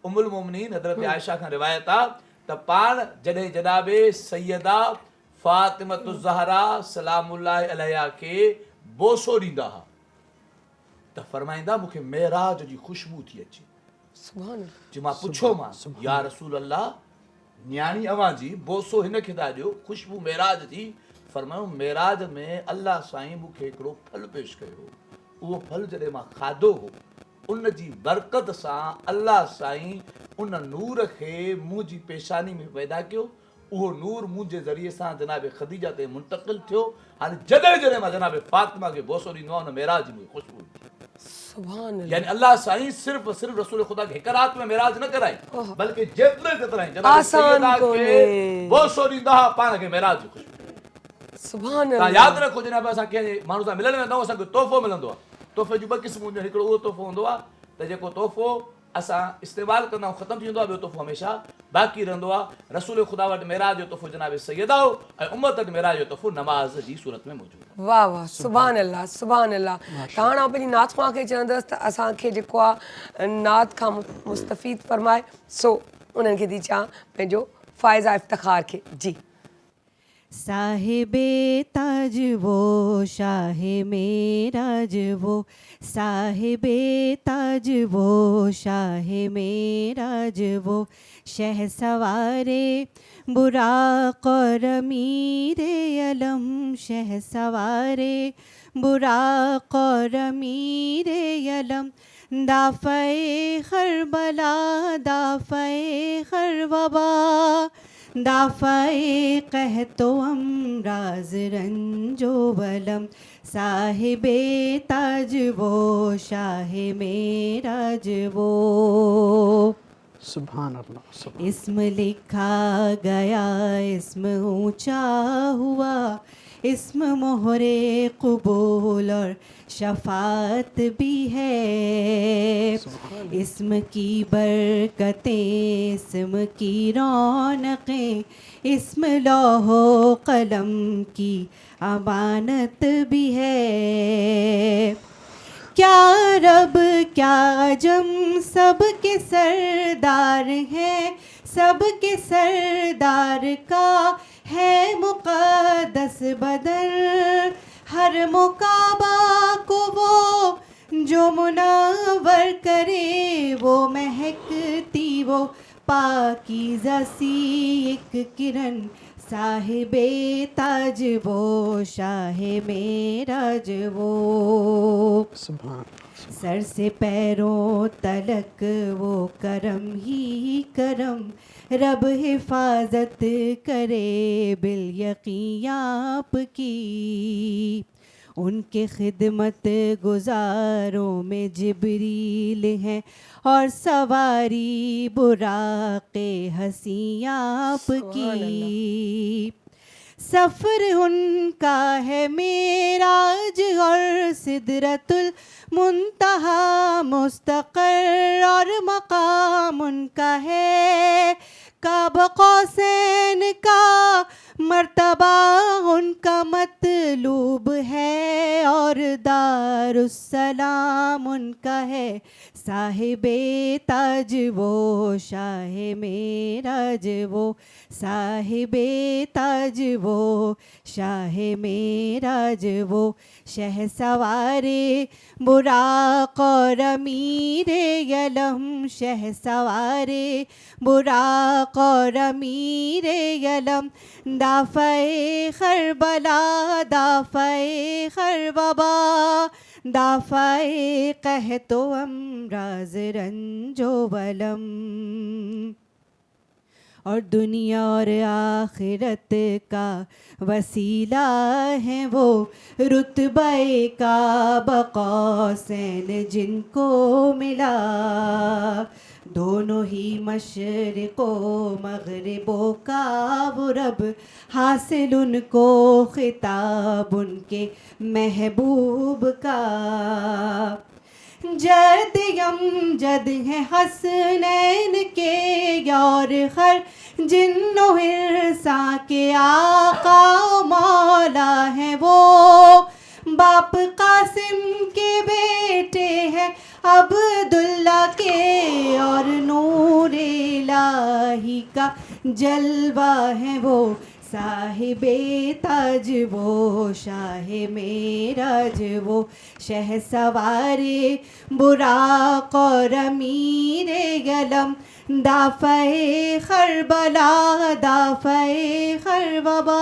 ام المومنین حضرت عائشہ کا روایت آ تو پان جڑے جناب سیدہ فاطمہ الزہرا سلام اللہ علیہا کے بوسو ڈیندا ہا تو فرمائندا مکھے معراج جی خوشبو تھی اچھی. سبحان اللہ. جی ماں پوچھو ماں یا رسول اللہ نیانی اواں جی بوسو ہن کھے دا ڈیو خوشبو معراج تھی. فرماؤ معراج میں اللہ سائیں مکھے ہکڑو پھل پیش کयो. وہ پھل جڑے ماں کھادو ہو ان جی برکت سان اللہ سائیں ان نور کے مجھے پیشانی میں پیدا کیو. وہ نور مجھے ذریعے سان جناب خدیجہ تے منتقل تھو. ہاں جدے جدے ماں جناب فاطمہ کے بوسو ڈینو ان معراج میں خوشبو. سبحان اللہ. یعنی اللہ سائیں صرف رسول خدا کے حکرات میں معراج نہ کرائے بلکہ جتنے جتنے جناب سیدہ کے بوسو ڈیندا پان کے معراج کی خوشبو. سبحان تا اللہ. یاد رکھو جناب اسا کہ مانو سا ملن میں اسا کو تحفو ملندو. تحفے جو ب قسم جو ہکڑو وہ تحفو ہوندو آ تے جيڪو تحفو اسا استعمال کندا ختم تھی وندو آ. ॿियो تحفو ہمیشہ باقی رہندو آ. رسول خدا وٹ معراج جو تحفو جناب سیدہ ہو ऐं امت وٹ معراج جو تحفو نماز جی صورت میں موجود. واہ واہ سبحان اللہ سبحان اللہ. त हाणे आउं पंहिंजी नात ख़्वां खे चवंदसि त असांखे जेको आहे नात खां मुस्तफ़ीद फरमाए सो उन्हनि खे थी चवां पंहिंजो फ़ाइज़ा इफ़्तिख़ार खे. जी साहिब ताज वो शाह मेराज वो साहिब ताज वो शाह मेराज वो शह सवारे बुराक और अमीर अलम शह सवारे बुराक और अमीर अलम दाफ़े खरबला दाफ़े खरवबा दाफ़े कहतो अमराज रंजो बलम साहिबे ताज वो शाह मेराज वो. सुभान अल्लाह. इस्म लिखा गया इस्म ऊंचा हुआ इस्म मोहरे कबूल और शफात भी है. इस्म की बरकतें इस्म की रौनकें इस्म लौहो कलम की अमानत भी है. क्या रब क्या अजम सबके सरदार हैं सबके सरदार का है मुक़द्दस बदन हर मुकाबा को वो जो मुनव्वर करे वो महकती वो पाकीज़ा सी एक किरण साहिबे ताज वो शाह मेराज वो. सुभान. सर से पैरों तलक वो करम ही करम रब हिफाजत करे बिल यकीन आपकी. उनके खिदमत गुजारों में जिब्रील हैं और सवारी बुराक़े हसी आपकी. सफ़र उनका है मेराज और सिदरतुल मुंतहा मुस्तक़र और मकाम उनका है काब कौसैन का मर्तबा उनका मतलूब है और दारुस्सलाम उनका है. साहिबे ताज वो शाह मेराज वो साहिबे ताज वो शाह मेराज वो शह सवारे बुराक और अमीर यलम शह सवारे बुराक और अमीर यलम दाफ़े खरबला दाफ़े खरवबा दाफ़े कहतो अमराज रंजो बलम. और दुनिया और आखिरत का वसीला है वो रुतबे का बक़ौसैन जिनको मिला. दोनों ही मशरिक़ो मग़रिबों का वो रब हासिल उनको खिताब उनके महबूब का. जद यमजद है हसनैन के और हर जिन्नो हिरसा के आका मौला है वो। बाप कासिम के बेटे हैं अब्दुल्ला के और नूर इलाही का जलवा है वो। साहिबे ताज वो शाहे मेराज वो। शहसवारे बुराक और अमीरे गलम दाफ़े खरबला दाफ़े खरबबा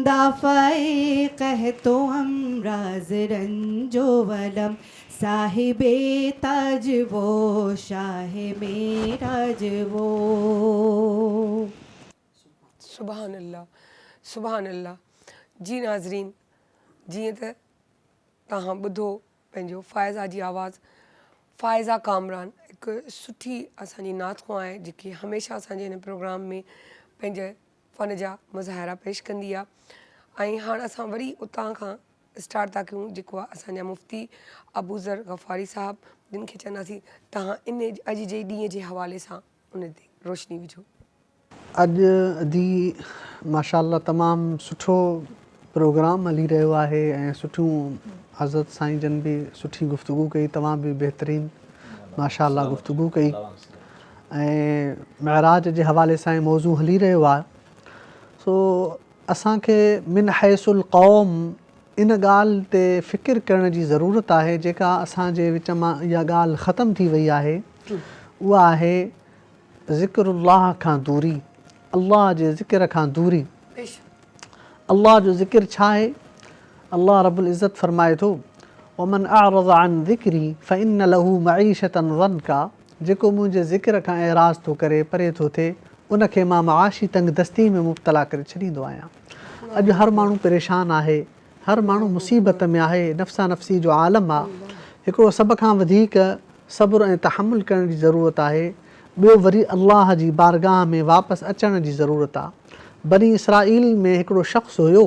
दाफ़े कहतो अमराज रंजो वलम। साहिबे ताज वो शाहे मेराज वो। सुभान अल्लाह सुभान अल्लाह। जी नाज़रीन, जीअं त तव्हां ॿुधो पंहिंजो फ़ाइज़ा जी आवाज़। फ़ाइज़ा कामरान हिकु सुठी असांजी नातख़ूं आहे जेकी हमेशह असांजे हिन प्रोग्राम में पंहिंजे फ़न जा मुज़ाहिरा पेश कंदी आहे। ऐं हाणे असां वरी उतां खां स्टार्ट था कयूं जेको आहे असांजा मुफ़्ती अबूज़र गफ़ारी साहब, जिन खे चवंदासीं तव्हां इन अॼु जे ॾींहं जे हवाले सां उन ते रोशनी विझो। अॼु दी माशाअल्लाह तमामु सुठो प्रोग्राम हली रहियो आहे ऐं सुठियूं हज़रत साईं जन बि सुठी गुफ़्तगू कई, तव्हां बि बहितरीनु माशाअल्लाह गुफ़्तगू कई ऐं महराज जे हवाले सां मौज़ू हली रहियो आहे। सो असांखे मिन हैसुल क़ौम इन ॻाल्हि ते फ़िकिर करण जी ज़रूरत आहे जेका असांजे विच मां इहा ॻाल्हि ख़तमु थी वई आहे। उहा आहे ज़िक्रुल्लाह खां दूरी, अल्लाह जे ज़िक्र खां दूरी। अल्लाह जो ज़िक्र छा आहे? अल्लाह रब्बुल इज़्ज़त फ़रमाए थो वमन अअरज़ अन ज़िक्री फ़इन्न लहू मईशतन ज़न्का। जेको मुंहिंजे ज़िक्र खां एराज़ थो करे, परे थो थिए, उनखे मां माशी तंगदस्ती में मुब्तला करे छॾींदो आहियां। अॼु हर माण्हू परेशान आहे, हर माण्हू मुसीबत में आहे, नफ़्सा नफ़्सी जो आलम आहे। हिकिड़ो सभ खां वधीक सब्र ऐं तहमुल करण जी ज़रूरत आहे। ॿियो वरी अल्लाह जी बारगाह में वापसि अचण जी ज़रूरत आहे। बनी इसराईल में हिकिड़ो शख़्स हुयो,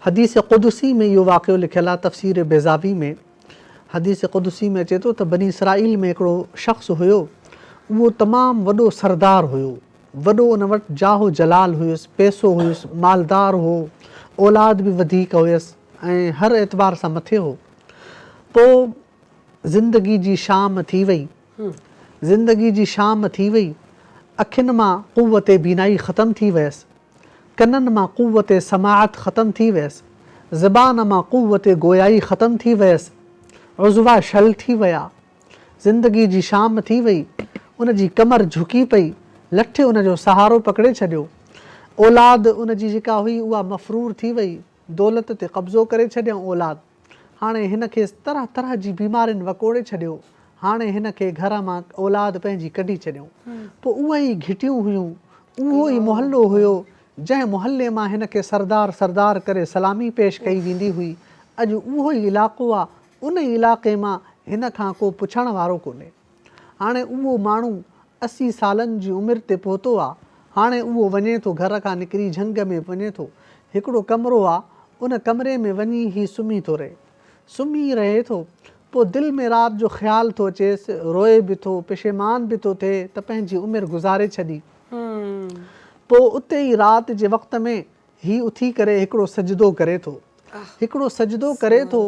हदीस क़ुदसी में इहो वाक़ियो लिखियलु आहे, तफ़सीर बेज़ावी में हदीस क़ुदसी में अचे थो त बनी इसराईल में हिकिड़ो शख़्स हुयो, उहो तमामु वॾो सरदार हुयो, वॾो उन वटि जाहो जलाल हुयुसि, पैसो हुयुसि, मालदार हो, औलाद बि वधीक हुयसि ऐं हर एतबार सां मथे हो। पोइ ज़िंदगी जी शाम थी वई, ज़िंदगी जी शाम थी वई, अखियुनि मां क़ुव्वत बीनाई ख़तमु थी वियसि, कननि मां क़ुव्वत समाअत ख़तमु थी वियसि, ज़बान मां क़ुव्वत गोयाई ख़तमु थी वियसि, उज़वा शल थी विया। ज़िंदगी जी शाम थी वई, उन जी कमर झुकी पई, लठ उन जो सहारो पकड़े छॾियो, औलाद उन जी जेका हुई उहा मफ़रूर थी वई, दौलत ते कब्ज़ो करे छॾियऊं औलाद। हाणे हिन खे तरह तरह जी बीमारियुनि वकोड़े छॾियो, हाणे हिन खे घर मां औलाद पंहिंजी कढी छॾियऊं। पोइ उहे ई घिटियूं हुयूं, उहो ई मोहल्लो हुयो जंहिं मोहल्ले मां हिन खे सरदार सरदार करे सलामी पेश कई वेंदी हुई। अॼु उहो ई इलाइक़ो आहे, उन इलाइक़े मां हिन खां को पुछण वारो कोन्हे। हाणे उहो माण्हू 80 सालनि जी उमिरि ते पहुतो आहे। हाणे उहो वञे थो, घर खां निकिरी झंग में वञे थो, हिकिड़ो कमिरो आहे, उन कमिरे में वञी ई सुम्ही थो रहे, सुम्ही रहे थो। पोइ दिलि में राति जो ख़्यालु थो अचेसि, रोए बि थो, पेशेमान बि थो थिए त पंहिंजी उमिरि गुज़ारे छॾी। पोइ उते ई राति जे वक़्त में ही उथी करे हिकिड़ो सजदो करे थो, हिकिड़ो सजदो करे थो।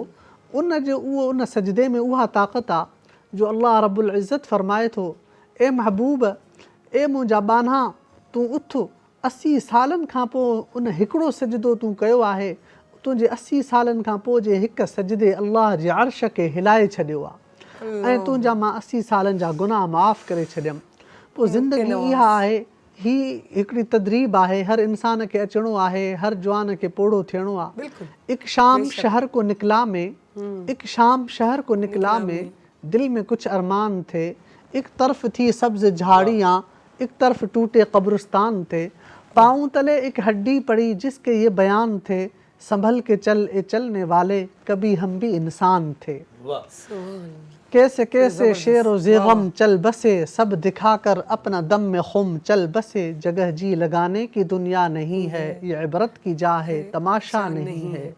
उन सजदे में उहा ताक़त आहे जो अल्लाह रब्बुल इज़्ज़त फ़रमाए थो, ए महबूब, ए मुंहिंजा बाना, तूं उथ। 80 सालनि खां पोइ उन हिकिड़ो सजदो तूं कयो आहे, तुंहिंजे 80 सालनि खां पोइ जे हिकु सजदे अल्लाह जे अर्श खे हिलाए छॾियो आहे ऐं तुंहिंजा मां 80 सालनि जा गुनाह माफ़ करे छॾियमि। पोइ ज़िंदगी इहा आहे, ही हिकिड़ी तदरीब आहे, हर इंसान खे अचिणो आहे, हर जवान खे पोड़ो थियणो आहे। एक शाम शहर को निकला में, एक शाम शहर को निकला में, दिल में कुछ अरमान थे, एक तरफ थी सब्ज़ झाड़ियाँ, एक तरफ टूटे कब्रिस्तान थे, पाँव तले एक हड्डी पड़ी जिसके ये बयान थे, संभल के चल ए चलने वाले, कभी हम भी इंसान थे। कैसे कैसे शेर ज़ेग़म चल बसे, सब दिखाकर अपना दम में खुम चल बसे, जगह जी लगाने की दुनिया नहीं है, ये इबरत की जा है, तमाशा नहीं है।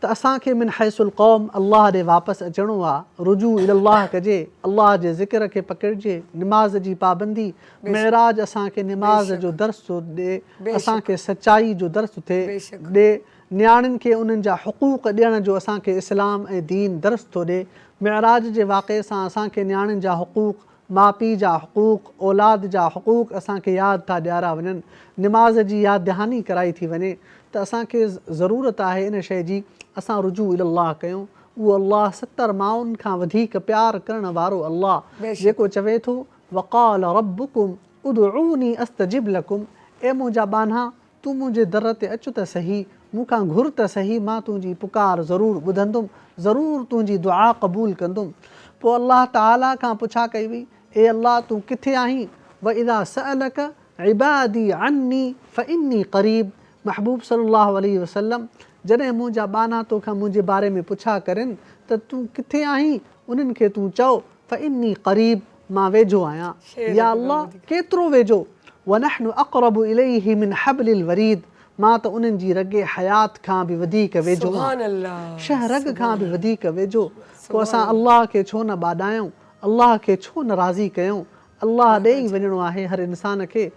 त असांखे मिन हैसुल क़ौम अल्लाह ॾे वापसि अचिणो आहे, रुजू इलाह कजे, अल्लाह जे ज़िक्र खे पकिड़िजे, निमाज़ जी पाबंदी, मेराज असांखे निमाज़ जो दर्स थो ॾिए, असांखे सचाई जो दर्स थिए ॾिए, नियाणियुनि खे उन्हनि जा हुक़ूक़ ॾियण जो असांखे इस्लाम ऐं दीन दर्स थो ॾिए। मेराज जे वाक़े सां असांखे नियाणियुनि जा हुक़ूक़, माउ पीउ जा हुक़ूक़, औलाद जा हुक़ूक़ असांखे यादि था ॾियारा वञनि, निमाज़ जी यादि दहानी कराई थी वञे। त असांखे ज़रूरत आहे इन शइ जी असां रुजू इलाह कयूं। उहो अल्लाह 70 माउनि खां वधीक प्यार करण वारो अल्लाह जेको चवे थो वक़ाल रब्बुकुम उदऊनी अस्तजिब लकुम, ए मुंहिंजा बान्हा तूं मुंहिंजे दर ते अचु त सही, मूंखां घुर त सही, मां तुंहिंजी पुकार ज़रूरु ॿुधंदुमि, ज़रूरु तुंहिंजी दुआ क़बूल कंदुमि। पोइ अल्लाह ताला खां पुछा कई हुई, ए अल्लाह तूं किथे आहीं? व इज़ा सअलक इबादी अन्नी फ़इन्नी क़रीब। महबूब सल्लल्लाहु अलैहि वसल्लम, जॾहिं मुंहिंजा बाना तोखां मुंहिंजे बारे में पुछा करनि त तूं किथे आहीं, उन्हनि खे तूं चओ फ़इन्नी क़रीब, मां वेझो आहियां। या अल्लाह केतिरो वेझो, वनहनु अक़रबु इलैहि मिन हब्लिल वरीद, मां त उन्हनि जी रगे हयात खां बि वधीक वेझो आहियां, शहरग खां बि वधीक वेझो। पोइ असां अल्लाह खे छो न ॿाॾायूं, अल्लाह खे छो न राज़ी कयूं? अल्लाह ॾे ई वञिणो आहे हर इंसान खे।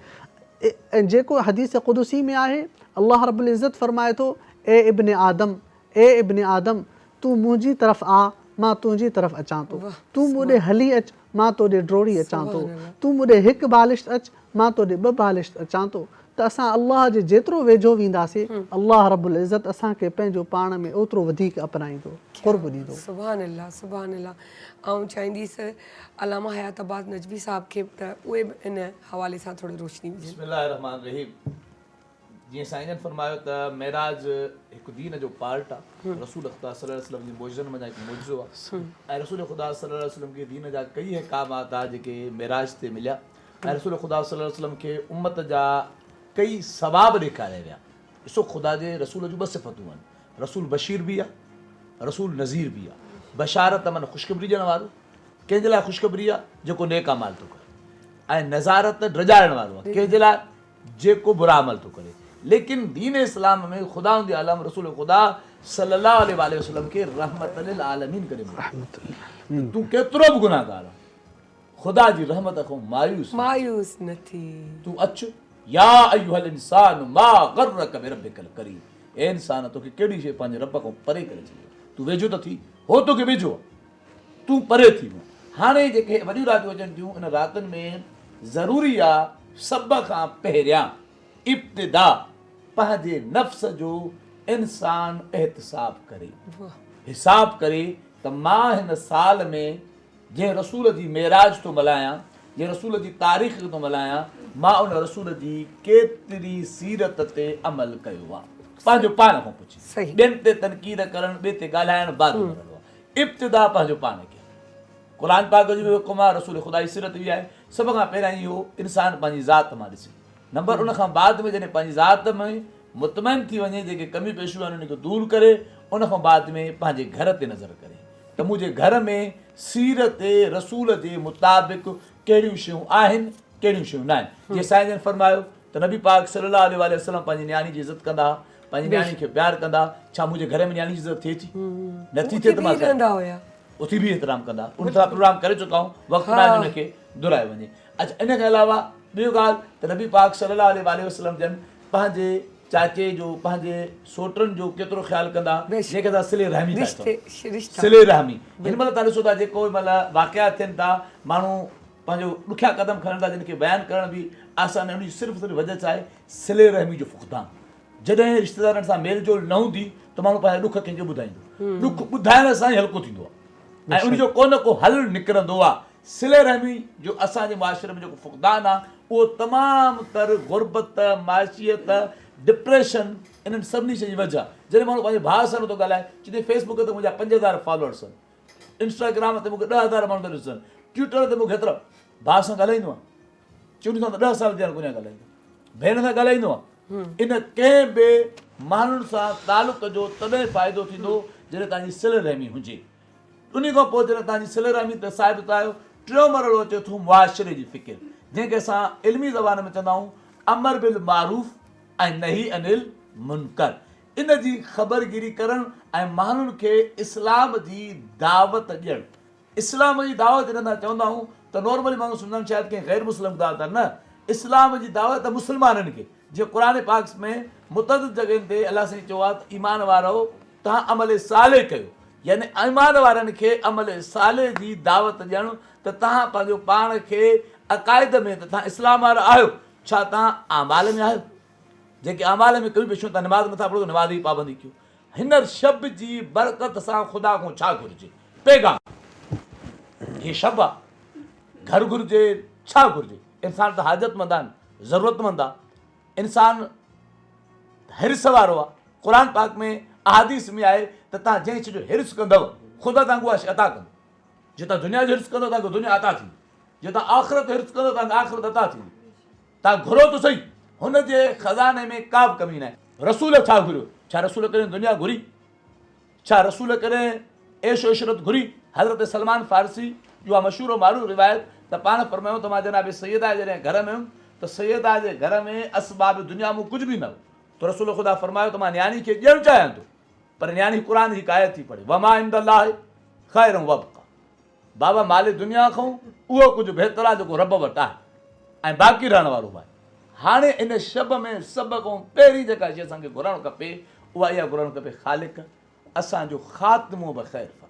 ऐं जेको हदीस क़ुदसी में आहे, अल्लाह रब्बुल इज़्ज़त फरमाए थो, ए इब्न आदम, ए इब्न आदम, तूं मुंहिंजी तरफ़ आ, मां तुंहिंजी तरफ़ अचां थो, तूं मूं ॾे हली अच, मां तोॾे ड्रोड़ी अचां थो, तूं मूं ॾे हिकु बालिश्त अच, मां तोॾे 2 बालिश्त अचां थो। त असां अल्लाह जे जेतिरो वेझो वेंदासीं, अल्लाह रब्बुल इज़्ज़त असांखे पंहिंजो पाण में ओतिरो वधीक अपनाईंदो, क़ुर्ब ॾींदो। सुभान अल्लाह, सुभान अल्लाह। ऐं चाहींदीसि अलामा हयाताबाद नजवी साहब खे त उहे बि इन हवाले सां थोरी रोशनी विझनि। बिस्मिल्लाहिर्रहमानिर्रहीम। जीअं साईं जन फरमायो त मेराज हिकु दीन जो पार्ट आहे, रसूल ख़ुदा सल्लल्लाहु अलैहि वसल्लम जी मौजज़नि में हिकु मुआजिज़ो आहे, ऐं रसूल ख़ुदा सल्लल्लाहु अलैहि वसल्लम खे दीन जा कई अहकामात आहे जेके मेराज ते मिलिया, ऐं रसूल ख़ुदा सल्लल्लाहु अलैहि वसल्लम खे उम्मत जा कई सवाब ॾेखारिया विया। ॾिसो ख़ुदा जे रसूल जूं 2 सिफ़तूं आहिनि, रसूल बशीर बि आहे, रसूल नज़ीर बि आहे। बशारत माना ख़ुशख़बरी ॾियण वारो, कंहिंजे लाइ ख़ुशख़बरी आहे जेको नेक अमाल थो करे, ऐं नज़ारत ड्रजाइण वारो आहे कंहिंजे लाइ जेको बुरा अमल थो करे। लेकिन दीन इस्लाम में ख़ुदा जे आलम रसूल ख़ुदा सल्लल्लाहु अलैहि वसल्लम खे रहमत लिल आलमीन करे मोकिलियो। तूं केतिरो बि गुनाहगार आहे, ख़ुदा जी रहमत खां मायूस न थी, तूं अचु। या अय्युहल इंसान मा गर्रक बिरब्बिकल करीम, ए इंसान तोखे कहिड़ी शइ पंहिंजे रब खां परे करे छॾियो, तूं वेझो त थी, हो तोखे वेझो आहे, तूं परे थी वञ। हाणे जेके वॾियूं रातियूं अचनि थियूं, इन रातिनि में ज़रूरी आहे सभ खां पहिरियां इब्तिदा पंहिंजे नफ़्स जो इंसान एहतिसाब करे, हिसाब करे त मां हिन साल में जंहिं रसूल जी मेराज थो मल्हायां, जंहिं रसूल जी तारीख़ थो मल्हायां, मां उन रसूल जी केतिरी सीरत ते अमल कयो आहे। पंहिंजो पाण खां पुछे, ॿियनि ते तनक़ीद करणु, ॿिए ते ॻाल्हाइणु बाद में करणो आहे। इब्तिदा पंहिंजो पाण खे, क़ुरान पाक जो बि हुकुम आहे, रसूल ख़ुदा जी सीरत बि आहे। सभ खां पहिरियां इहो इंसानु पंहिंजी ज़ात मां ॾिसे, नंबर उन खां बाद में जॾहिं पंहिंजी ज़ात में मुतमइन थी वञे, जेके कमियूं पेशियूं आहिनि उनखे दूरि करे, उन खां बाद में पंहिंजे घर ते नज़र करे त मुंहिंजे घर में सीरत रसूल जे मुताबिक़ कहिड़ियूं शयूं आहिनि, कहिड़ियूं शयूं न आहिनि। जीअं साईं जन फरमायो त नबी पाक सल्लल्लाहु अलैहि वसल्लम पंहिंजी न्याणी जी इज़त कंदा, पंहिंजी न्याणी खे प्यार कंदा। छा मुंहिंजे घर में न्याणी जी इज़त थिए थी? नथी थिए त मां उथी बि एतिराम कंदा, उन सां प्रोग्राम करे चुका आहियूं, वक़्तु न हुनखे दुहिराए वञे। अच्छा, इन खां अलावा ॿियो ॻाल्हि त नबी पाक सल्लल्लाहु अलैहि वसल्लम जन पंहिंजे चाचे जो, पंहिंजे सोटनि जो केतिरो ख़्यालु कंदा, जंहिंखे असां सिले रहमी था चऊं। सिले रहमी हिन महिल तव्हां ॾिसो था, जेको मतिलबु वाक़िया थियनि था, माण्हू पंहिंजो ॾुखिया क़दम खणनि था, जिन खे बयानु करण बि आसान आहे। उनजी सिर्फ़ु वजह छा आहे? सिले रहमी जो फुक़दान। जॾहिं रिश्तेदारनि सां मेल जोल न हूंदी त माण्हू पंहिंजा ॾुख कंहिंखे ॿुधाईंदो, ॾुख ॿुधाइण सां ई हल्को थींदो आहे, ऐं उनजो को न को हल निकिरंदो आहे। सिले रहमी जो असांजे मुआशिरे में जेको फुक़दान आहे, उहो तमामु तर गुरबत, माशियत, डिप्रेशन, इन्हनि सभिनी शइ जी वजह। जॾहिं माण्हू पंहिंजे भाउ सां नथो ॻाल्हाए, जिते फेसबुक ते मुंहिंजा 5000 फॉलोअर्स आहिनि, इंस्टाग्राम ते मूंखे 10,000 माण्हू था ॾिसनि, ट्विटर ते मूंखे हेतिरा, भाउ सां ॻाल्हाईंदो आहे, चुनी सां त 10 साल थिया कोन ॻाल्हाईंदो, भेण सां ॻाल्हाईंदो आहे। इन कंहिं बि माण्हुनि सां तालुक जो तॾहिं फ़ाइदो थींदो जॾहिं तव्हांजी सिल रहमी हुजे। उन खां पोइ जॾहिं तव्हांजी सिल रहमी ते साबित आहियो, टियों मरलो अचे थो मुआशिरे जी फ़िकिर, जंहिंखे असां इल्मी ज़बान में चवंदा आहियूं अमर बिल मारूफ़ ऐं नही अनिल मुनकर। इन जी ख़बरगिरी करणु ऐं माण्हुनि खे इस्लाम जी दावत ॾियणु। इस्लाम जी दावत ॾियणु चवंदा आहियूं त नॉर्मली माण्हू सम्झनि शायदि कंहिं ग़ैर मुस्लिम दावत आहे, न, इस्लाम जी दावत मुस्लमाननि खे। जीअं क़ुर पाक में मुतअद्दिद जॻहियुनि ते अलाह साईं चयो आहे त ईमान वारो तव्हां अमल साले कयो, यानी ईमान वारनि खे अमल साले जी दावत ॾियणु त तव्हां पंहिंजो पाण खे अक़ाइद में त तव्हां इस्लाम वारा आहियो, छा तव्हां आमाल में आहियो, जेके आमाल में कयूं पियो तव्हां नमाज़ नथा पढ़ो त नमाज़ जी पाबंदी कयो। हिन शब जी बरकत सां ख़ुदा खां छा घुरिजे? पैगाम हीअ शब आहे, घर घुरिजे, छा घुरिजे? इंसान त हाजतमंद आहिनि, ज़रूरतमंद आहे, इंसान हिर्स वारो आहे। क़ुर पाक में अहादीस में आहे त तव्हां जंहिं शइ जो हिर्स कंदव ख़ुदा तव्हांखे उहा शइ अता कंदो। जे तव्हां दुनिया जो हिर्स कंदव तव्हांखे दुनिया अता थींदी, जे तव्हां आख़िरत जो हिर्स कंदव तव्हांखे आख़िरत अता थींदी। तव्हां घुरो त सही, हुन जे ख़ज़ाने में का बि कमी न आहे। रसूल छा घुरियो? छा रसूल कॾहिं दुनिया घुरी? छा रसूल कॾहिं ऐशो इशरत घुरी? हज़रत सलमान फ़ारसी इहा मशहूरु मारूं रिवायत त पाण फरमायूं त मां जनाब सैयदा जॾहिं घर में हुयुमि त सैयदा जे घर में असबाब दुनिया में कुझु बि न हो, त रसूल ख़ुदा फरमायो त मां न्याणी खे ॾियणु चाहियां थो, पर न्याणी क़ुर जी हिकायत थी पढ़े, वमा इंदल्लाहि ख़ैरुन वअबक़ा। बाबा माले दुनिया खां उहो कुझु बहितर आहे जेको रब वटि आहे ऐं बाक़ी रहण वारो आहे। हाणे इन शब में सभ खां पहिरीं जेका शइ असांखे घुरणु खपे उहा इहा घुरणु खपे, ख़ालिक असांजो ख़ात्मो बख़ैर फरमाए,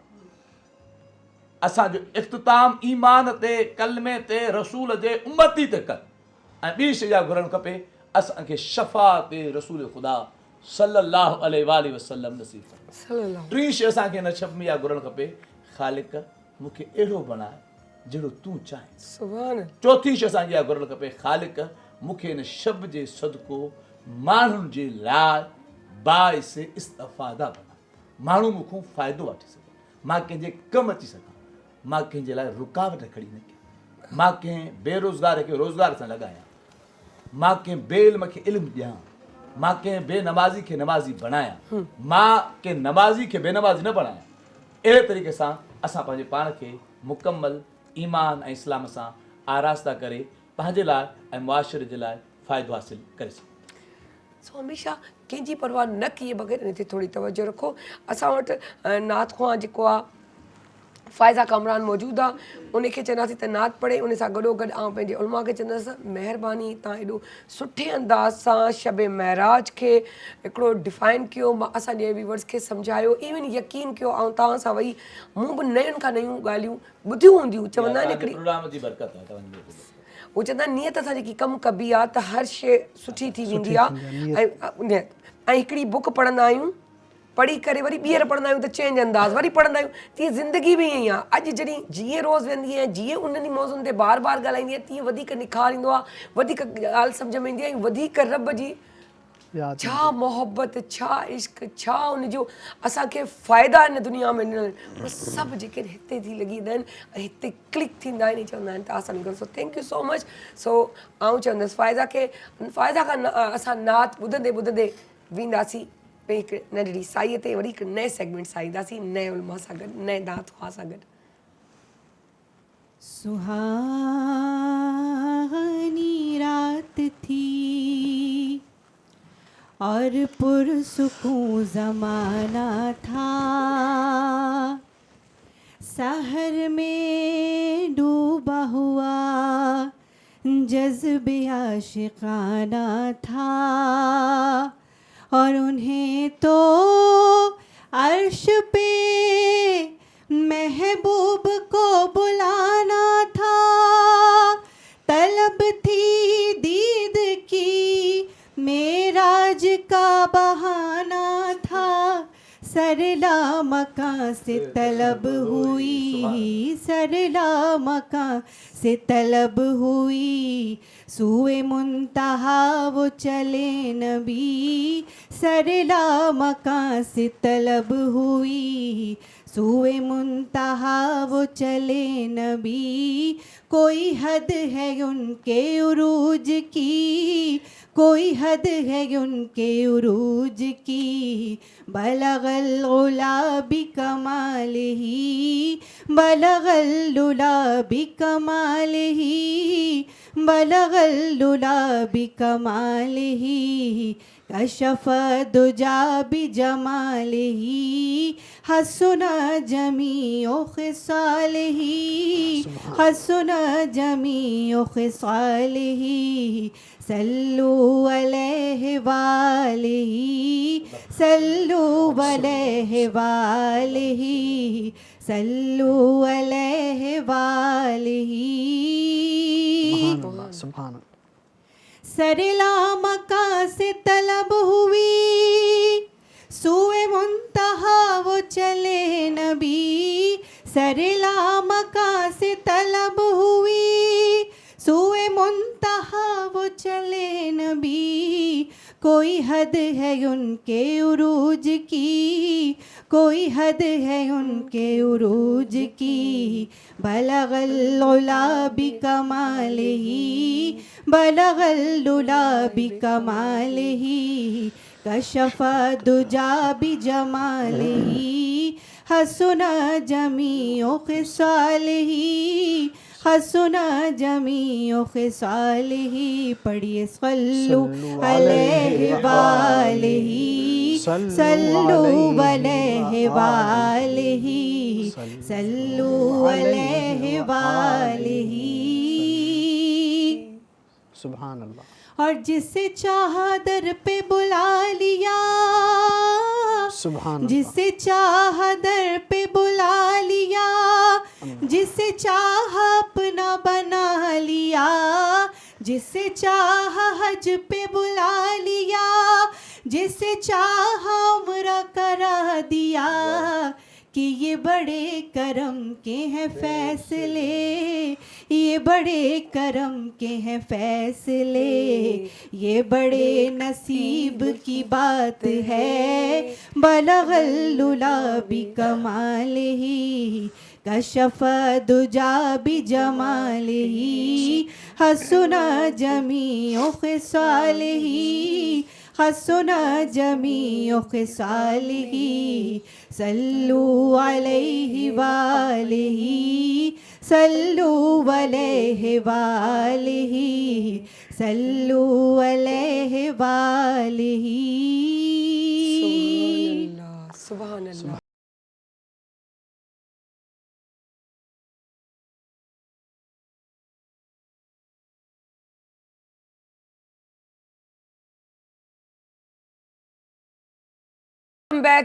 असांजो इख़्तिताम ईमान ते, कलमे ते, रसूल जे उम्मती ते कर। ऐं ॿी शइ इहा घुरणु खपे असांखे शफ़ाअत रसूल ख़ुदा सल्लल्लाहु अलैहि वसल्लम नसीब फरमाए। टी शइ असांखे हिन शब में इहा घुरणु खपे, ख़ालिक मूंखे अहिड़ो बणाए जहिड़ो तूं चाहीं। सुभान। चौथी शइ असांखे इहा घुरणु खपे, ख़ालिक मूंखे हिन शब जे सदको माण्हुनि जे लाइ बाइस इस्तफ़ादा बणाए, माण्हू मूंखां फ़ाइदो वठी सघे, मां कंहिंजे कमु अची सघां, मां कंहिंजे लाइ रुकावट खड़ी न कयां, मां कंहिं बेरोज़गार खे रोज़गार सां लॻायां, मां कंहिं बेइल्म खे इल्मु ॾियां, मां कंहिं बेनमाज़ी खे नमाज़ी बणायां, मां कंहिं नमाज़ी खे बेनमाज़ी न बणायां। अहिड़े तरीक़े सां असां पंहिंजे पाण खे मुकमल ईमान ऐं इस्लाम सां आरास्ता करे पंहिंजे लाइ ऐं मुआशिरे जे लाइ फ़ाइदो हासिलु करे सघूं। सो हमेशह कंहिंजी परवाह न किए बग़ैर इन ते थोरी तवजो रखो। असां वटि नात ख़्वां जेको आहे फ़ाइज़ा कामरान मौजूदु आहे, उनखे चवंदासीं त नात पढ़े, उन सां गॾोगॾु आउं पंहिंजे उलमा खे चवंदसि महिरबानी तव्हां एॾो सुठे अंदाज़ सां शब महराज खे हिकिड़ो डिफ़ाइन कयो, मां असांजे व्यूवर्स खे सम्झायो, इवन यकीन कयो ऐं तव्हां सां वई मूं बि नयुनि खां नयूं ॻाल्हियूं ॿुधियूं हूंदियूं। चवंदा आहिनि हिकिड़ी उहो चवंदा आहिनि नियत सां जेकी कमु कबी आहे त हर शइ सुठी थी वेंदी आहे। ऐं हिकिड़ी बुक पढ़ंदा आहियूं, पढ़ी करे वरी ॿीहर पढ़ंदा आहियूं त चेंज अंदाज़, वरी पढ़ंदा आहियूं, तीअं ज़िंदगी बि ईअं ई आहे। अॼु जॾहिं जीअं रोज़ु वेंदी आहियां, जीअं उन्हनि मौज़ुनि ते बार बार ॻाल्हाईंदी आहियां, तीअं वधीक निखार ईंदो आहे, वधीक ॻाल्हि सम्झ में ईंदी आहे, वधीक रब जी छा मोहबत, छा इश्क, छा उनजो असांखे फ़ाइदा आहिनि दुनिया में ॾिनल, उहे सभु जेके हिते थी लॻी वेंदा आहिनि ऐं हिते क्लिक थींदा आहिनि, चवंदा आहिनि त असां so thank you so much. So आउं चवंदसि फ़ाइदा खे, फ़ाइदा खां असां नात ॿुधंदे ॿुधंदे वेंदासीं हिकु नंढड़ी साईअ ते, वरी हिकु नए सेगमेंट सां ईंदासीं, नए उलमा सां गॾु, नए नात ख़्वां सां गॾु। सुहानी रात थी और पुरसुकून ज़माना था, सहर में डूबा हुआ जज्बे आशिकाना था, और उन्हें तो अर्श पे महबूब को बुलाना था, तलब थी दीद की मेराज का बहाना था, सरला मकां से तलब हुई, सरला मकां से तलब हुई, सूए मुंतहा वो चले नबी, सरला मकां से तलब हुई, सूए मुंतहा वो चले नबी, कोई हद है उनके उरूज की, कोई हद है उनके उरूज की, बलगल उला बिकमालिही, बलगल उला बिकमालिही, बलगल उला बिकमालिही, کشف الدجى بجماله حسن جميع خصاله حسن جميع خصاله صلوا علیہ وآلہ صلوا علیہ وآلہ صلوا علیہ وآلہ سبحان اللہ. سر لامکا سے طلب ہوئی سوئے منتہا وہ چلے نبی سر لامکا سے طلب ہوئی سوئے منتہا وہ چلے نبی کوئی حد ہے ان کے عروج کی کوئی حد ہے ان کے عروج کی بلغ العلا بکمالہ بلغ العلا بکمالہ کشف الدجى بجمالہ حسن جمیع خصالہ حسن جمیع خصالہ. پڑھیے صلو علیہ وآلہ صلو علیہ وآلہ صلو علیہ وآلہ. سبحان اللہ. اور جسے چاہا در پہ بلا لیا سبحان اللہ. جسے چاہا در پہ بلا لیا جسے چاہا اپنا بنا لیا جسے چاہا حج پہ بلا لیا جسے چاہا عمرہ کرا دیا کہ یہ بڑے کرم کے ہیں فیصلے یہ بڑے کرم کے ہیں فیصلے یہ بڑے نصیب کی بات ہے بلغ العلا بکمالہ کشف الدجى بجمالہ حسن جمیع خصالہ حسن جمیع خصالہ صلوا علیہ وآلہ صلوا علیہ وآلہ صلوا علیہ وآلہ. سبحان اللہ.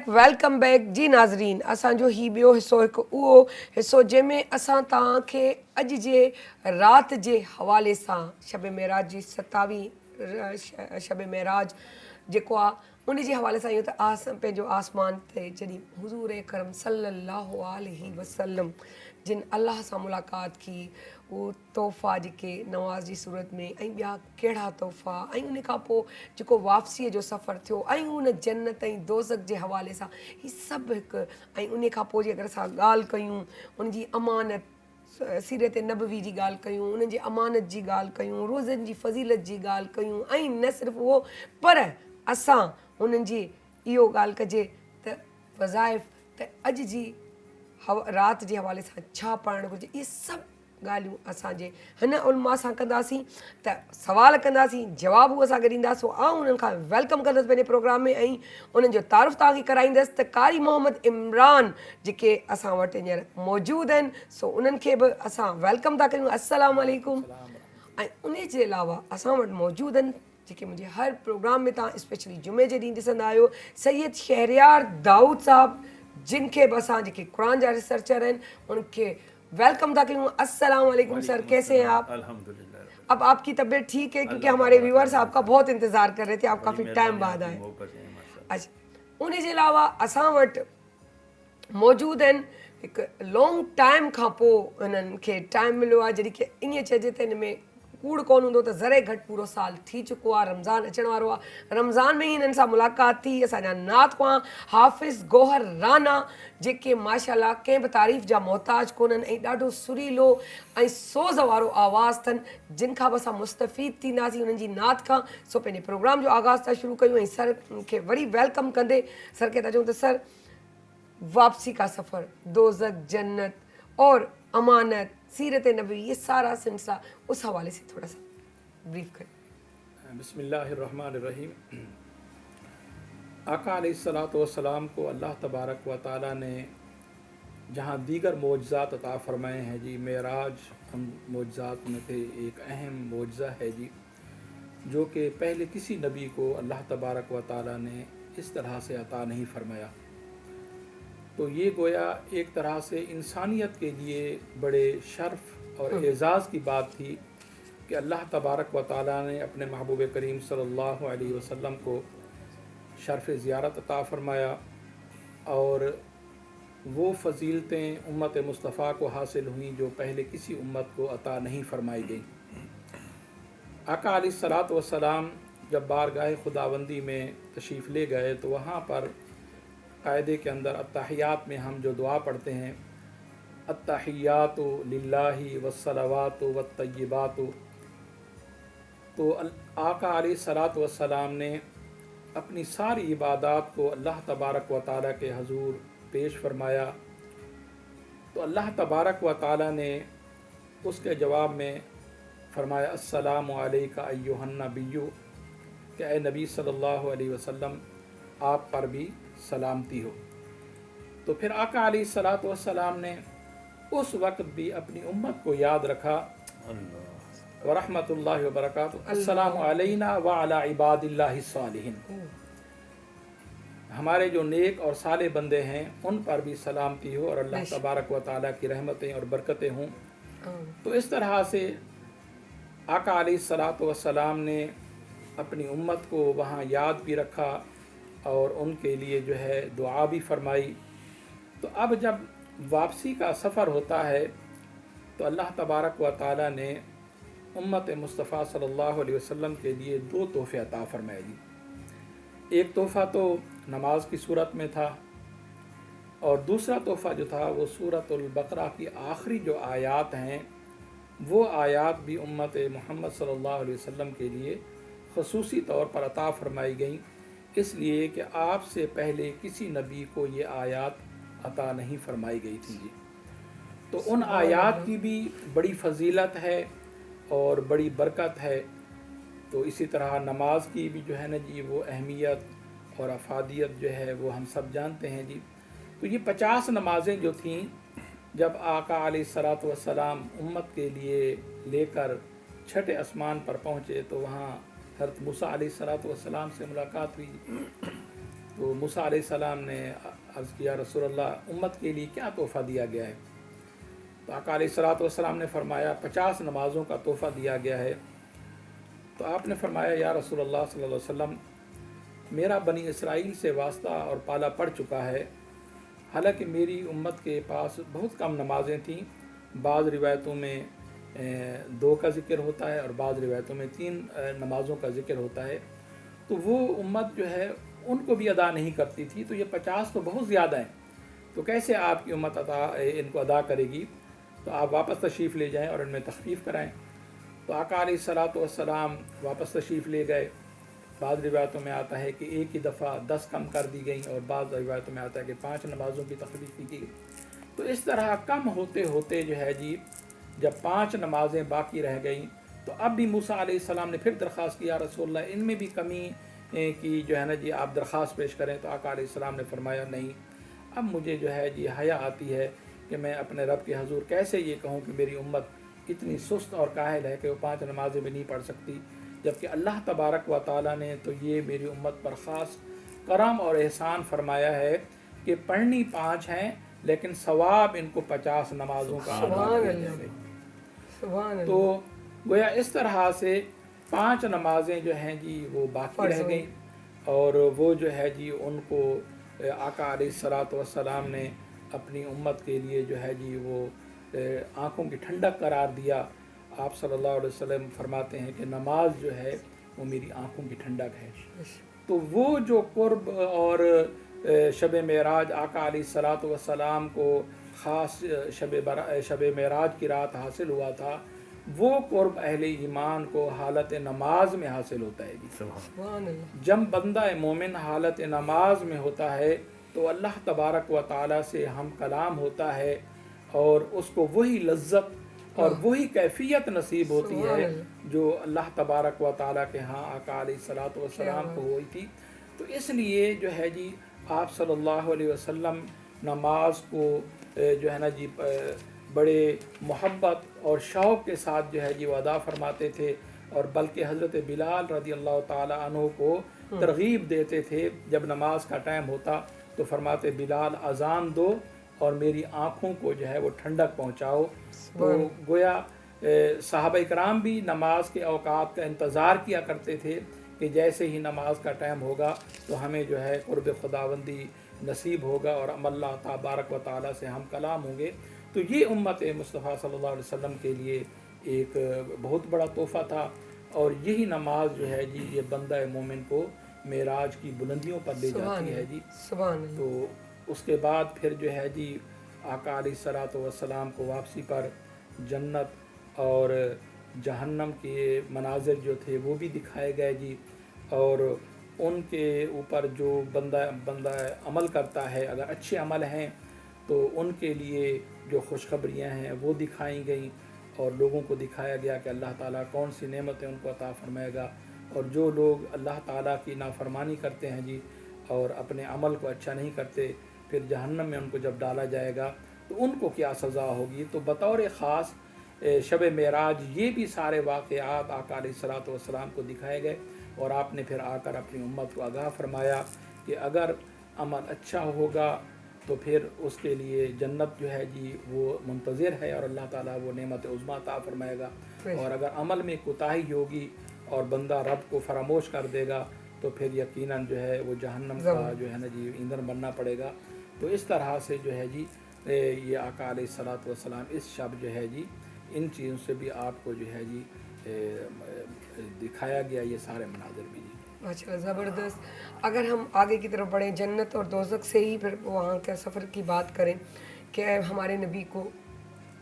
ویلکم بیک جی ناظرین. اسانجو ہی بیو حصو ایک او حصو جنہیں اساں تاں کے اج جے رات جے حوالے ساں شب معراج جی 27 شب معراج जेको आहे उन जे हवाले सां इहो त पंहिंजो आसमान ते जॾहिं हुज़ूर करम सल्लल्लाहु अलैहि वसल्लम जिन अलाह सां मुलाक़ात की उहो तोहफ़ा जेके नवाज़ जी सूरत में ऐं ॿिया कहिड़ा तोहफ़ा ऐं उन खां पोइ जेको वापसीअ जो सफ़र थियो ऐं उन जन्नत ऐं दोज़ख जे हवाले सां हीअ सभु हिकु ऐं उन खां पोइ जे अगरि असां ॻाल्हि कयूं उन जी अमानत सीरत नबवी जी ॻाल्हि कयूं उन्हनि जी अमानत जी ॻाल्हि कयूं रोज़नि जी फ़ज़ीलत जी ॻाल्हि कयूं ऐं न सिर्फ़ु उहो पर असां उन्हनि जी इहो ॻाल्हि कजे त वज़ाइफ़ त अॼु जी राति जे हवाले सां छा पढ़णु घुरिजे इहे सभु ॻाल्हियूं असांजे हिन उलमा सां कंदासीं त सवाल कंदासीं जवाब उहो असांखे ॾींदासीं ऐं उन्हनि खां वेलकम कंदसि पंहिंजे प्रोग्राम में ऐं उन्हनि जो तारीफ़ तव्हांखे कराईंदसि त कारी मोहम्मद इमरान जेके असां वटि हींअर मौजूदु आहिनि सो उन्हनि खे बि असां वेलकम था कयूं अस्सलाम वालेकुम. ऐं उन जे अलावा असां वटि मौजूदु आहिनि जेके मुंहिंजे हर प्रोग्राम में तव्हां स्पेशली जुमे जे ॾींहुं ॾिसंदा आहियो सैयद शहरियार दाऊद साहब जिन खे बि असां जेके क़ुरान जा रिसर्चर आहिनि उनखे वेलकम था करूँ. अस्सलाम वालेकुम सर, कैसे हैं आप? अल्हम्दुलिल्लाह. अब आपकी तबीयत ठीक है क्योंकि हमारे व्यूअर्स आपका बहुत इंतज़ार कर रहे थे, आप काफ़ी टाइम बाद आए. अच्छा उन जे अलावा असां वटि मौजूदु आहिनि हिकु लॉन्ग टाइम खां पोइ उन्हनि खे टाइम मिलियो आहे जॾहिं की ईअं चइजे त हिन में कूड़ कोन हूंदो त ज़रे घटि पूरो साल थी चुको आहे. रमज़ान अचण वारो आहे. रमज़ान में ई हिननि सां मुलाक़ात थी. असांजा नात ख़्वां हाफ़िज़ गोहर राना जेके माशाअल्लाह कंहिं बि तारीफ़ जा मोहताज कोन्हनि ऐं ॾाढो सुरीलो ऐं सोज़ वारो आवाज़ु अथनि जिन खां बि असां मुस्तफ़ीद थींदासीं उन्हनि जी नात खां. सो पंहिंजे प्रोग्राम जो आगाज़ था शुरू कयूं ऐं सर खे वरी वेलकम कंदे सर खे था चऊं त सर वापसी का सफ़र दोज़ख जन्नत और अमानत सीरत नबी ये सारा सिलसिला उस हवाले से थोड़ा सा ब्रीफ करें. बिस्मिल्लाहिर्रहमानिर्रहीम. आका अलैहिस्सलातु वस्सलाम को अल्लाह तबारक व ताला ने जहाँ दीगर मोजज़ात अता फ़रमाए हैं जी, मेराज उन मोजज़ात में से एक अहम मोजज़ा है जी, जो कि पहले किसी नबी को अल्लाह तबारक व ताला ने इस तरह से अता नहीं फ़रमाया। तो ये गोया एक तरह से इंसानियत के लिए बड़े शर्फ़ और एज़ाज़ की बात थी कि अल्लाह तबारक व ताला ने अपने महबूब करीम सल्लल्लाहु अलैहि वसल्लम को शर्फ़ ज़ियारत अता फ़रमाया और वो फ़जीलतें उम्मत मुस्तफ़ा को हासिल हुई जो पहले किसी उम्मत को अता नहीं फ़रमाई गई। आका अलैहिस्सलातु वस्सलाम जब बारगाह खुदाबंदी में तशरीफ़ ले गए तो वहाँ पर कायदे के अंदर अत्तहियात में हम जो दुआ पढ़ते हैं, अत्तहियातु लिल्लाहि वस्सलावातु वत्तय्यिबातु, तो आका अलैहिस्सलातु वस्सलाम ने अपनी सारी इबादत को अल्लाह तबारक व ताला के हजूर पेश फरमाया। तो अल्लाह तबारक व ताला ने उसके जवाब में फरमाया, अस्सलामु अलैका अय्युहन नबिय्यु, कि ए नबी सल्लल्लाहु अलैहि वसल्लम आप पर भी सलामती हो। तो फिर आका अलैहिस्सलातु वस्सलाम ने उस वक्त भी अपनी उम्मत को याद रखा, व रहमतुल्लाहि व बरकातुहू, अस्सलामु अलैना व अला इबादिल्लाहिस सालिहीन, हमारे जो नेक और साले बंदे हैं उन पर भी सलामती हो और अल्लाह तबारक व ताला की रहमतें और बरकतें हों। तो इस तरह से आका अलैहिस्सलातु वस्सलाम ने अपनी उम्मत को वहाँ याद भी रखा और उनके लिए जो है दुआ भी फरमाई। तो अब जब वापसी का सफ़र होता है तो अल्लाह तबारक व ताला ने उम्मत मुस्तफ़ा सल्लल्लाहु अलैहि वसल्लम के लिए दो तोहफ़े अता फरमाए जी। एक तोहफ़ा तो नमाज की सूरत में था और दूसरा तोहफ़ा जो था वो सूरतुल बकरा की आखिरी जो आयात हैं वो आयात भी उम्मत मोहम्मद सल्लल्लाहु अलैहि वसल्लम के लिए ख़ुसूसी तौर पर अता फरमाई गई, इसलिए कि आपसे पहले किसी नबी को ये आयात अता नहीं फरमाई गई थी जी। तो उन आयात की भी बड़ी फजीलत है और बड़ी बरकत है। तो इसी तरह नमाज की भी जो है ना जी वो अहमियत और अफादियत जो है वो हम सब जानते हैं जी। तो ये 50 नमाज़ें जो थीं, जब आका अलैहिस्सलातु वस्सलाम उम्मत के लिए लेकर छठे आसमान पर पहुँचे तो वहाँ हज़रत मूसा अलैहिस्सलातु वस्सलाम से मुलाकात हुई। तो मूसा अलैहिस्सलाम ने अर्ज़ किया, रसूलल्लाह उम्मत के लिए क्या तोहफ़ा दिया गया है? तो आका अलैहिस्सलातु वस्सलाम ने फरमाया 50 नमाज़ों का तोहफ़ा दिया गया है। तो आपने फरमाया, या रसूलल्लाह सल्लल्लाहु अलैहि वसल्लम, मेरा बनी इसराइल से वास्ता और पाला पड़ चुका है। हालांकि मेरी उम्मत के पास बहुत कम नमाज़ें थीं, बाज़ रिवायतों में 2 का ज़िक्र होता है और बाज़ रिवायतों में 3 नमाज़ों का ज़िक्र होता है। तो वो उम्मत जो है उनको भी अदा नहीं करती थी। तो ये 50 तो बहुत ज़्यादा हैं, तो कैसे आपकी उम्मत इनको अदा करेगी? तो आप वापस तशरीफ़ ले जाएं और इनमें तख़फ़ीफ़ कराएं। तो आका अलैहिस्सलातु वस्सलाम वापस तशरीफ़ ले गए। बाद रिवायतों में आता है कि एक ही दफ़ा 10 कम कर दी गई और बाद रिवायतों में आता है कि 5 नमाज़ों की तख़फ़ीफ़ की गई। तो इस तरह कम होते होते जो है जी, जब 5 नमाज़ें बाकी रह गईं तो अब भी मूसा अलैहिस्सलाम ने फिर दरख्वास्त किया, रसूलल्लाह इनमें भी कमी की जो है ना जी आप दरख्वास्त पेश करें। तो आका अलैहिस्सलाम ने फरमाया, नहीं, अब मुझे जो है जी हया आती है कि मैं अपने रब के हजूर कैसे ये कहूँ कि मेरी उम्मत इतनी सुस्त और काहिल है कि वो 5 नमाज़ें भी नहीं पढ़ सकती, जबकि अल्लाह तबारक व ताला ने तो ये मेरी उम्मत पर ख़ास करम और एहसान फरमाया है कि पढ़नी 5 हैं लेकिन सवाब इनको 50 नमाज़ों का अदा किया जाए। तो गोया इस तरह से 5 नमाज़ें जो हैं जी वो बाकी रह गई और वो जो है जी उनको आका अलैहिस्सलातु वस्सलाम ने अपनी उम्मत के लिए जो है जी वो आँखों की ठंडक करार दिया। आप सल्लल्लाहु अलैहि वसल्लम फरमाते हैं कि नमाज जो है वो मेरी आँखों की ठंडक है। तो वो जो कुर्ब और शब मेराज आका अलैहिस्सलातु वस्सलाम को ख़ास शब मेराज की रात हासिल हुआ था, वो कुर्ब अहले ईमान को हालत नमाज में हासिल होता है जी। जब बंदा मोमिन हालत नमाज में होता है तो अल्लाह तबारक व ताला से हम कलाम होता है और उसको वही लज्जत और वही कैफियत नसीब होती है जो अल्लाह तबारक व ताला के यहाँ आका अलैहिस्सलातु वस्सलाम को हुई थी। تو اس لیے جو ہے جی آپ صلی اللہ علیہ وسلم نماز کو جو ہے نا جی بڑے محبت اور شوق کے ساتھ جو ہے جی وہ ادا فرماتے تھے، اور بلکہ حضرت بلال رضی اللہ تعالیٰ عنہ کو ترغیب دیتے تھے جب نماز کا ٹائم ہوتا تو فرماتے بلال اذان دو اور میری آنکھوں کو جو ہے وہ ٹھنڈک پہنچاؤ۔ تو گویا صحابہ کرام بھی نماز کے اوقات کا انتظار کیا کرتے تھے کہ جیسے ہی نماز کا ٹائم ہوگا تو ہمیں جو ہے قرب خداوندی نصیب ہوگا اور اللہ تبارک و تعالیٰ سے ہم کلام ہوں گے۔ تو یہ امت مصطفیٰ صلی اللہ علیہ وسلم کے لیے ایک بہت بڑا تحفہ تھا، اور یہی نماز جو ہے جی یہ بندہ مومن کو معراج کی بلندیوں پر لے جاتی ہے جی۔ سبحان اللہ۔ تو اس کے بعد پھر جو ہے جی آقا علیہ الصلوۃ والسلام کو واپسی پر جنت اور جہنم کے مناظر جو تھے وہ بھی دکھائے گئے جی، اور ان کے اوپر جو بندہ عمل کرتا ہے اگر اچھے عمل ہیں تو ان کے لیے جو خوشخبریاں ہیں وہ دکھائیں گئیں، اور لوگوں کو دکھایا گیا کہ اللہ تعالیٰ کون سی نعمتیں ان کو عطا فرمائے گا، اور جو لوگ اللہ تعالیٰ کی نافرمانی کرتے ہیں جی اور اپنے عمل کو اچھا نہیں کرتے پھر جہنم میں ان کو جب ڈالا جائے گا تو ان کو کیا سزا ہوگی۔ تو بطور خاص شب معراج یہ بھی سارے واقعات آقا علیہ الصلوۃ والسلام کو دکھائے گئے، اور آپ نے پھر آ کر اپنی امت کو آگاہ فرمایا کہ اگر عمل اچھا ہوگا تو پھر اس کے لیے جنت جو ہے جی وہ منتظر ہے اور اللہ تعالیٰ وہ نعمت عظمیٰ عطا فرمائے گا، اور اگر عمل میں کوتاہی ہوگی اور بندہ رب کو فراموش کر دے گا تو پھر یقیناً جو ہے وہ جہنم کا جو ہے نا جی ایندھن بننا پڑے گا۔ تو اس طرح سے جو ہے جی یہ آقا علیہ الصلوۃ والسلام اس شب جو ہے جی ان چیزوں سے بھی آپ کو جو ہے جی دکھایا گیا یہ سارے مناظر بھی جی۔ ماشاء اللہ زبردست۔ اگر ہم آگے کی طرف بڑھیں جنت اور دوزخ سے ہی پھر وہاں کے سفر کی بات کریں کہ ہمارے نبی کو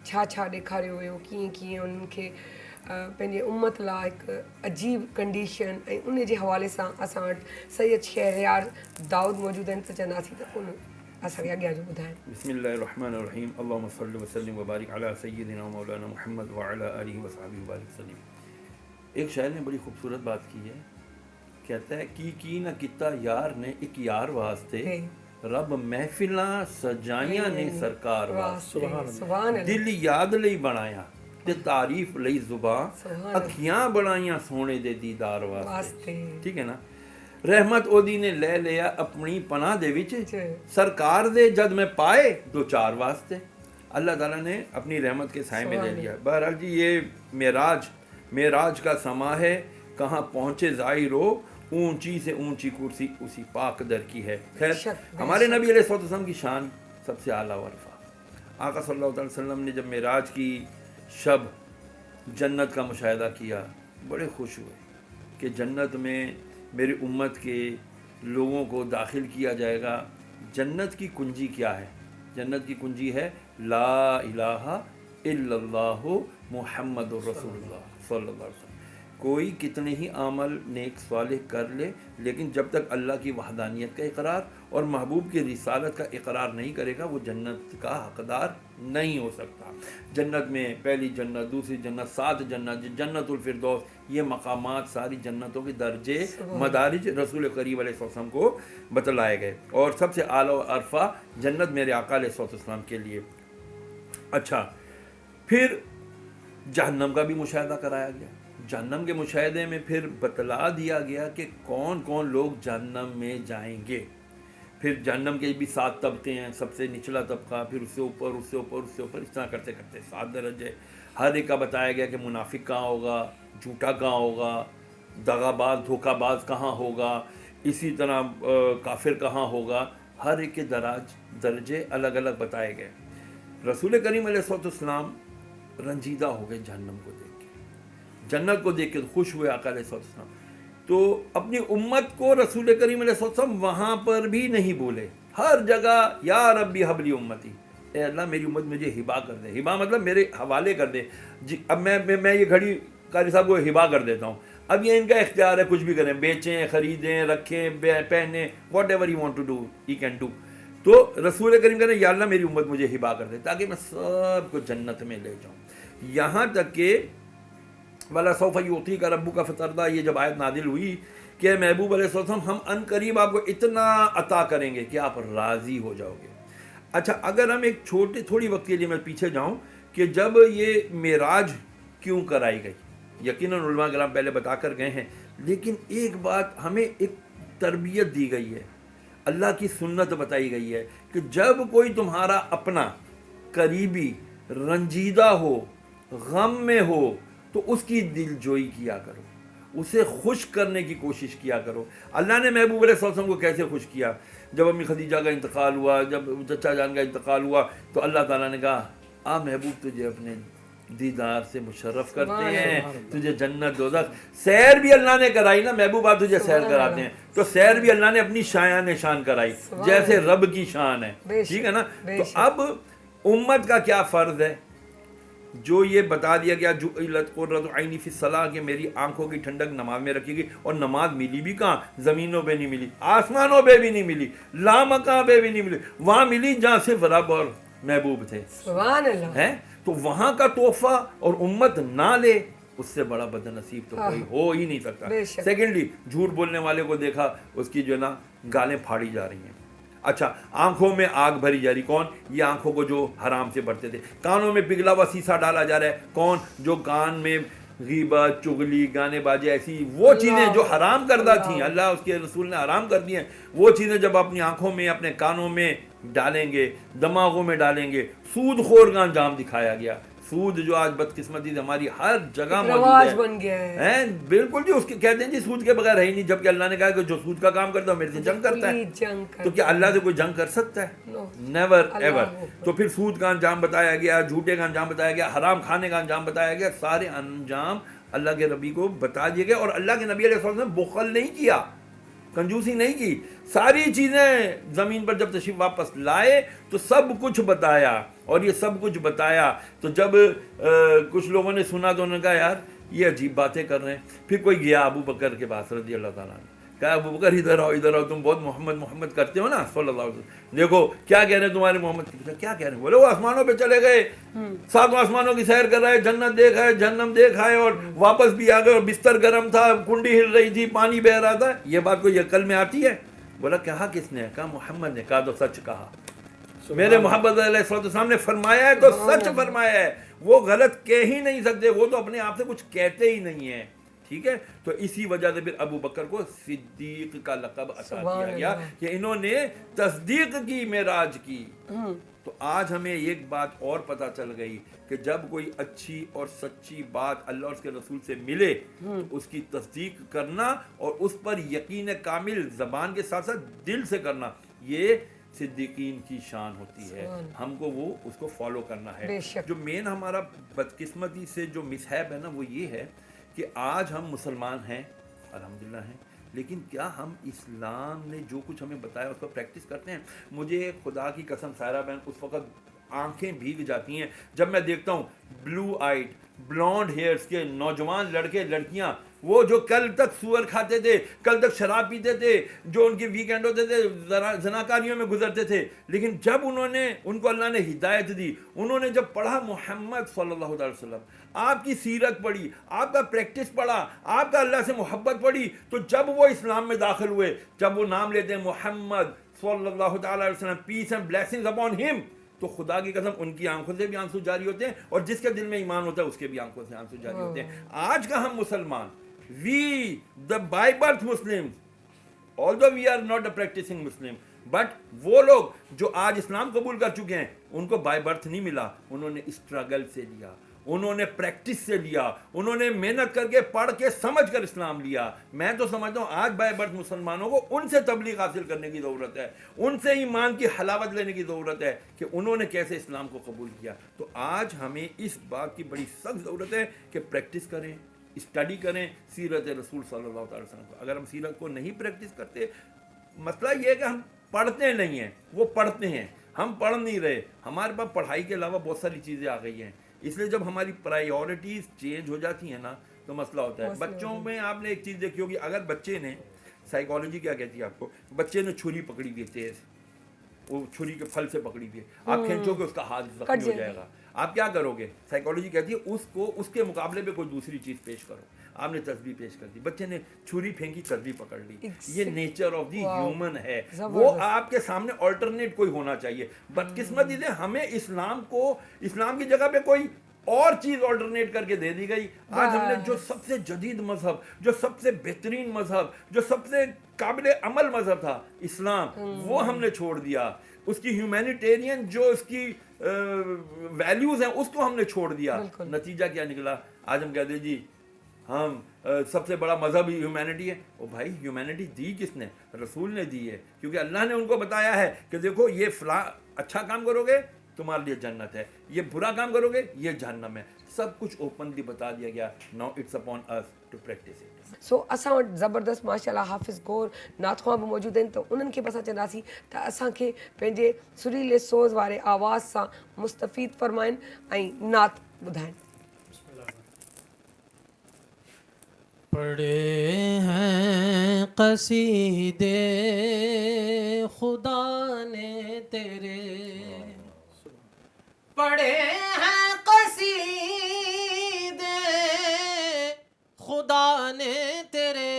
چھا چھا ॾेखारियो हुयो कीअं कीअं उन्हनि खे पंहिंजे उम्मत लाइ हिकु अजीब कंडीशन ऐं उन जे हवाले सां असां वटि सैयद शहरयार दाऊद मौजूदु आहिनि त चवंदासीं त उन असांखे अॻियां जो ॿुधाइनि۔ बिस्मिल्लाहिर्रहमानिर्रहीम अल्लाहुम्मा सल्लि व सल्लिम व बारिक अला सय्यिदिना मौलाना मुहम्मद व अला आलिहि व सहाबिहि व बारिक वसल्लम। ایک شاعر نے بڑی خوبصورت بات کی ہے، کہتا ہے کی نہ کتا یار نے ایک یار واسطے رب محفلاں سجائیاں نے سرکار واسطے دل یاد لئی بنایا تے تعریف لئی زباں اکھیاں بنائیاں سونے دے دیدار واسطے۔ ٹھیک ہے نا، رحمت اودی نے لے لیا اپنی پناہ دے وچ سرکار دے جد میں پائے دو چار واسطے۔ اللہ تعالیٰ نے اپنی رحمت کے سائے میں لے لیا۔ بہرحال جی یہ معراج کا سما ہے، کہاں پہنچے ظاہرو اونچی سے اونچی کرسی اسی پاک در کی ہے۔ خیر ہمارے نبی علیہ الصلوۃ والسلام کی شان سب سے اعلیٰ و ارفع۔ آقا صلی اللہ علیہ وسلم نے جب معراج کی شب جنت کا مشاہدہ کیا بڑے خوش ہوئے کہ جنت میں میری امت کے لوگوں کو داخل کیا جائے گا۔ جنت کی کنجی کیا ہے؟ جنت کی کنجی ہے لا الہ الا اللہ محمد الرسول اللہ صلی اللہ علیہ وسلم۔ کوئی کتنے ہی عمل نیک صالح کر لے لیکن جب تک اللہ کی وحدانیت کا اقرار اور محبوب کی رسالت کا اقرار نہیں کرے گا وہ جنت کا حقدار نہیں ہو سکتا۔ جنت میں پہلی جنت، دوسری جنت، 7 جنت، جنت الفردوس، یہ مقامات ساری جنتوں کے درجے مدارج رسول کریم علیہ السلام کو بتلائے گئے، اور سب سے اعلیٰ و ارفع جنت میرے آقا علیہ السلام کے لیے۔ اچھا پھر جہنم کا بھی مشاہدہ کرایا گیا۔ جہنم کے مشاہدے میں پھر بتلا دیا گیا کہ کون کون لوگ جہنم میں جائیں گے۔ پھر جہنم کے بھی 7 طبقے ہیں، سب سے نچلا طبقہ، پھر اس سے اوپر، اس سے اوپر، اس سے اوپر، اس طرح کرتے کرتے 7 درجے۔ ہر ایک کا بتایا گیا کہ منافق کہاں ہوگا، جھوٹا کہاں ہوگا، دغا باز دھوکہ باز کہاں ہوگا، اسی طرح کافر کہاں ہوگا۔ ہر ایک کے درجے الگ الگ بتائے گئے۔ رسول کریم علیہ السلام رنجیدہ ہو گئے جہنم کو دیکھ کے، جنت کو دیکھ کے خوش ہوئے آقا علیہ السلام۔ تو اپنی امت کو رسول کریم علیہ السلام وہاں پر بھی نہیں بولے، ہر جگہ یا ربی حبلی امتی، اے اللہ میری امت مجھے ہبا کر دے۔ ہبا مطلب میرے حوالے کر دے جی۔ اب میں یہ گھڑی قاری صاحب کو ہبا کر دیتا ہوں، اب یہ ان کا اختیار ہے، کچھ بھی کریں، بیچیں، خریدیں، رکھیں، پہنیں، whatever you want to do he can do. تو رسول کریم کہتے ہیں یا اللہ میری امت مجھے ہبا کر دے تاکہ میں سب کو جنت میں لے جاؤں۔ یہاں تک کہ वाला सौफ़ युअतीका रब्बुका फतरदा, ये जब आयत नादिल हुई कि महबूब अलैहिस्सलाम हम अनकरीब आपको इतना अता करेंगे कि आप राज़ी हो जाओगे। अच्छा, अगर हम एक थोड़ी वक्त के लिए मैं पीछे जाऊं कि जब ये मेराज क्यों कराई गई, यकीनन उलमा कराम पहले बता कर गए हैं, लेकिन एक बात हमें एक तरबियत दी गई है, अल्लाह की सुन्नत बताई गई है कि जब कोई तुम्हारा अपना करीबी रंजीदा हो, गम में हो, तो उसकी दिलजोई किया करो, उसे खुश करने की कोशिश किया करो। अल्लाह ने महबूब अलैहि सल्लम को कैसे खुश किया? जब अम्मी खदीजा का इंतकाल हुआ, जब चचा जान का इंतकाल हुआ, तो अल्लाह ताला ने कहा आ महबूब तुझे अपने दीदार से मुशर्रफ करते हैं, तुझे जन्नत दोज़ख। सैर भी अल्लाह ने कराई ना, महबूब आप तुझे सैर कराते हैं, तो सैर भी अल्लाह ने अपनी शान शान कराई जैसे रब की शान है, ठीक है ना। तो अब उम्मत का क्या फ़र्ज़ है? जो ये बता दिया गया जुइलत कुर्रतु ऐनी फी सलाह, कि मेरी आंखों की ठंडक नमाज में रखेगी, और नमाज मिली भी कहाँ? ज़मीनों पे नहीं मिली, आसमानों पे भी नहीं मिली, लामका पे भी नहीं मिली, वहाँ मिली जहाँ सिर्फ रब और महबूब थे। सुभान अल्लाह। है तो वहाँ का तोहफा और उम्मत ना ले, उससे बड़ा बदनसीब तो कोई हो ही नहीं सकता। सेकेंडली, झूठ बोलने वाले को देखा, उसकी जो ना गालें फाड़ी जा रही हैं। अच्छा, आंखों में आग भरी जा रही, कौन? ये आंखों को जो हराम से भरते थे। कानों में पिघला हुआ शीशा डाला जा रहा है, कौन? जो कान में गीबत, चुगली, गाने बाजे, ऐसी वो चीज़ें जो हराम करदा थी, अल्लाह उसके रसूल ने हराम कर दी हैं, वो चीज़ें जब अपनी आंखों में, अपने कानों में डालेंगे, दिमागों में डालेंगे, सूद खोर का अंजाम दिखाया गया। सूद जो आज बदकिस्मती से हमारी हर जगह मौजूद बन गया है, बिल्कुल जी। उसके कहते हैं जी सूद के बगैर है ही नहीं, जबकि अल्लाह ने कहा कि जो सूद का काम करता है मेरे से जंग करता है। तो क्या अल्लाह से कोई जंग कर सकता है? Never ever. तो फिर सूद का अंजाम बताया गया, झूठे का अंजाम बताया गया, हराम खाने का अंजाम बताया गया, सारे अंजाम अल्लाह के नबी को बता दिए गए। और अल्लाह के नबी अलैहि सल्लम ने बुखल नहीं किया, कंजूसी नहीं की, सारी चीज़ें ज़मीन पर जब तशरीफ वापस लाए तो सब कुछ बताया। और ये सब कुछ बताया तो जब कुछ लोगों ने सुना तो उन्होंने कहा यार ये अजीब बातें कर रहे हैं। फिर कोई गया अबू बकर के पास रज़ी अल्लाह ताला ने, कहा अबू बकर इधर आओ, तुम बहुत मोहम्मद मोहम्मद करते हो ना सल्लल्लाहु अलैहि वसल्लम, देखो क्या कह रहे हैं तुम्हारे मोहम्मद। पूछा क्या कह रहे हैं? बोले वो आसमानों पे चले गए, सातों आसमानों की सैर कर रहे हैं, जन्नत देखा है, जहन्नम देखा है, और वापस भी आ गए, और बिस्तर गर्म था, कुंडी हिल रही थी, पानी बह रहा था। ये बात कोई अकल में आती है? बोला कहा किसने? कहा मोहम्मद ने। कहा तो सच कहा, मेरे मोहम्मद अलैहिस्सलाम ने फरमाया है तो सच फरमाया है, वो गलत कह ही नहीं सकते, वो तो अपने आप से कुछ कहते ही नहीं है, ठीक है। तो इसी वजह से फिर अबू बकर को सिद्दीक का लक़ब अता किया गया कि इन्होंने तस्दीक की, मेराज की। तो आज हमें एक बात और पता चल गई कि जब कोई अच्छी और सच्ची बात अल्लाह और उसके रसूल से मिले तो उसकी तस्दीक करना और उस पर यकीन कामिल ज़बान के साथ साथ दिल से करना, ये सिद्दीकीन की शान होती है। हमको वो उसको फॉलो करना है। जो मेन हमारा बदकिस्मती से जो मिसहैब है ना, वो ये है कि आज हम मुसलमान हैं, अल्हम्दुलिल्लाह हैं, लेकिन क्या हम इस्लाम ने जो कुछ हमें बताया उसको प्रैक्टिस करते हैं? मुझे खुदा की कसम सायरा बहन उस वक़्त आंखें भीग जाती हैं जब मैं देखता हूँ ब्लू आइड, ब्लॉन्ड हेयर्स के नौजवान लड़के लड़कियाँ, वो जो कल तक सुअर खाते थे, कल तक शराब पीते थे, जो उनके वीकेंड होते थे जनाकारियों में गुजरते थे, लेकिन जब उनको अल्लाह ने हिदायत दी, उन्होंने जब पढ़ा मोहम्मद सल्लल्लाहु अलैहि वसल्लम, आपकी सीरत पढ़ी, आपका प्रैक्टिस पढ़ा, आपका अल्लाह से मोहब्बत पढ़ी, तो जब वो इस्लाम में दाखिल हुए, जब वो नाम लेते हैं मोहम्मद सल्लल्लाहु अलैहि वसल्लम, peace and blessings upon him, तो खुदा की कसम उनकी आंखों से भी आंसू जारी होते हैं, और जिसके दिल में ईमान होता है उसके भी आंखों से आंसू जारी होते हैं। आज का हम मुसलमान, we the by birth Muslim, although we are not a practicing Muslim, but वो लोग जो आज इस्लाम कबूल कर चुके हैं उनको बाय बर्थ नहीं मिला, उन्होंने स्ट्रगल से लिया, उन्होंने प्रैक्टिस से लिया, उन्होंने मेहनत करके पढ़ के समझ कर इस्लाम लिया। मैं तो समझता हूँ आज बाय बर्थ मुसलमानों को उनसे तबलीग हासिल करने की ज़रूरत है, उनसे ईमान की हलावत लेने की ज़रूरत है कि उन्होंने कैसे इस्लाम को कबूल किया। तो आज हमें इस बात की बड़ी सख्त ज़रूरत है कि प्रैक्टिस करें, स्टडी करें सीरत रसूल सल्लल्लाहु अलैहि वसल्लम को। अगर हम सीरत को नहीं प्रैक्टिस करते, मसला ये है कि हम पढ़ते नहीं हैं, वो पढ़ते हैं, हम पढ़ नहीं रहे। हमारे पास पढ़ाई के अलावा बहुत सारी चीज़ें आ गई हैं, इसलिए जब हमारी प्रायोरिटीज़ चेंज हो जाती हैं ना तो मसला होता है। बच्चों में आपने एक चीज़ देखी होगी, अगर बच्चे ने, साइकोलॉजी क्या कहती है आपको, बच्चे ने छुरी पकड़ी हुई तेज, वो छुरी के फल से पकड़ी हुई है, आप खींचोगे उसका हाथ जख्मी हो जाएगा। آپ کیا کرو گے؟ سائیکالوجی کہتی ہے اس کو اس کے مقابلے پہ کوئی دوسری چیز پیش کرو. آپ نے تسبیح پیش کر دی, بچے نے چھری پھینکی, تسبیح پکڑ لی. یہ نیچر آف دی ہیومن ہے, وہ آپ کے سامنے آلٹرنیٹ کوئی ہونا چاہیے. بدقسمتی سے ہمیں اسلام کی جگہ پہ کوئی اور چیز آلٹرنیٹ کر کے دے دی گئی. آج ہم نے جو سب سے جدید مذہب, جو سب سے بہترین مذہب, جو سب سے قابل عمل مذہب تھا اسلام, وہ ہم نے چھوڑ دیا. اس کی ہیومینیٹیرین جو اس کی ویلیوز ہیں اس کو ہم نے چھوڑ دیا. نتیجہ کیا نکلا؟ آج ہم کہتے ہیں جی ہم سب سے بڑا مذہب ہی ہیومینٹی ہے. او بھائی, ہیومینٹی دی کس نے؟ رسول نے دی ہے, کیونکہ اللہ نے ان کو بتایا ہے کہ دیکھو یہ فلاں اچھا کام کرو گے تمہارے لیے جنت ہے, یہ برا کام کرو گے یہ جہنم ہے. سب کچھ اوپنلی بتا دیا گیا. Now it's upon us to practise it. So اساں وٹि زبردست ماشاءاللہ حافظ گौर नाथ ख़्वां बि मौजूदु आहिनि, त उन्हनि खे बि असां चवंदासीं त असांखे पंहिंजे सुरीले सोज़ वारे आवाज़ सां मुस्तफ़ीद फ़रमाइनि ऐं नात ॿुधाइनि. पढ़े हैं क़सीदे खुदा ने तेरे, पढ़े हैं क़सीदे खुदा ने तेरे,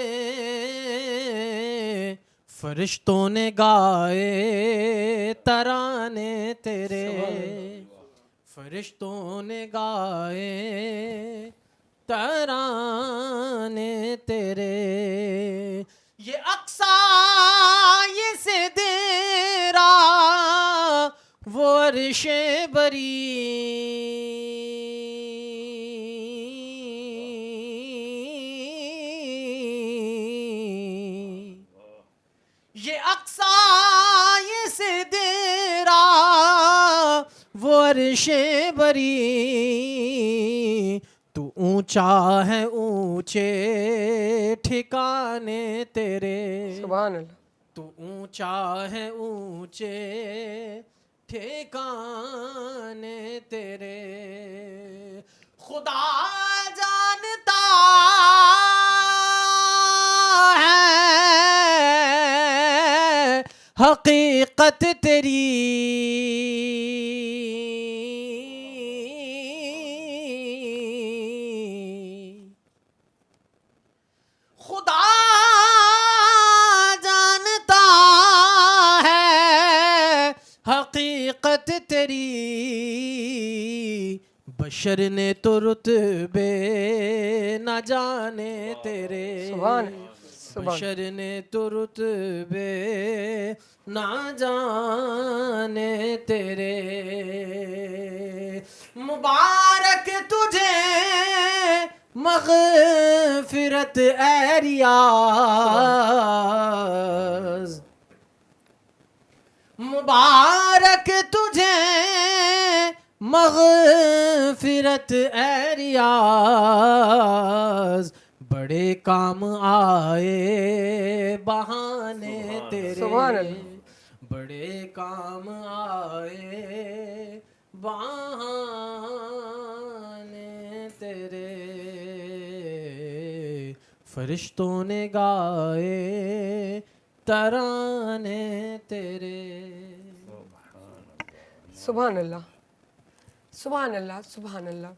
फरिश्तों ने गाए तराने तेरे, फरिश्तों ने गाए तराने तेरे. ये अक्सा ये सिदरा वो अर्शे बरी, ये अक्सा ये सिदरा वो अर्शे बरी, तू ऊंचा है ऊंचे ठिकाने तेरे, सुभान अल्लाह. तू ऊंचा है ऊंचे ठिकाने तेरे. खुदा जानता है हकीकत तेरी, खुदा जानता है हकीकत तेरी. बशर ने तो रुतबे न जाने तेरे, सुभान बशर ने तो रुतबे ना जाने तेरे. मुबारक तुझे मग़फ़िरत ए रियाज़, मुबारक तुझे मग़फ़िरत ए रियाज़. बड़े काम आए बहाने तेरे, सुभान अल्लाह. बड़े काम आए बहाने तेरे. फरिश्तों ने गाए तराने तेरे. सुभान अल्लाह, सुभान अल्लाह, सुभान अल्लाह.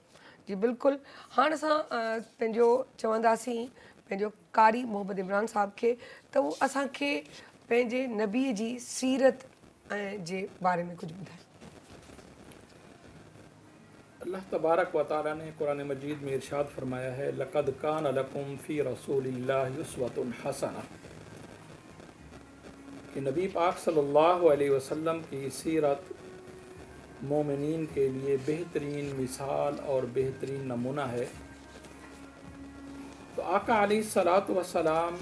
जी बिल्कुलु. हाणे असां पंहिंजो चवंदासीं पंहिंजो कारी मोहम्मद इमरान साहब खे त उहो असांखे पंहिंजे नबीअ जी सीरत जे बारे में कुझु ॿुधाए. अल्लाह तबारक व तआला ने कुरान मजीद में इरशाद फरमाया है, लक़द कान लकुम फ़ी रसूलिल्लाहि उस्वतुन हसना, कि नबी पाक सल्लल्लाहु अलैहि वसल्लम की सीरत मोमिनीन के लिए बेहतरीन मिसाल और बेहतरीन नमूना है. तो आका अलैहिस्सलातु वस्सलाम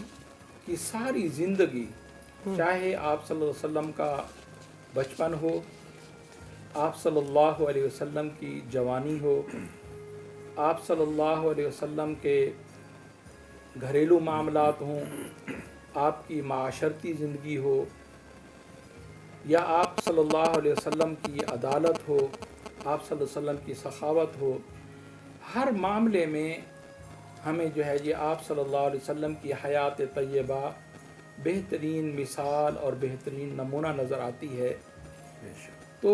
की सारी ज़िंदगी, चाहे आप सल्लल्लाहु अलैहि वसल्लम का बचपन हो, आप सल्लल्लाहु अलैहि वसल्लम की जवानी हो, आप सल्लल्लाहु अलैहि वसल्लम के घरेलू मामलात हों, आपकी माशरती ज़िंदगी हो, या आप सल्लल्लाहु अलैहि वसल्लम की अदालत हो, आप सल्लल्लाहु अलैहि वसल्लम की सखावत हो, हर मामले में हमें जो है ये आप सल्लल्लाहु अलैहि वसल्लम की हयात तय्यबा बेहतरीन मिसाल और बेहतरीन नमूना नज़र आती है. तो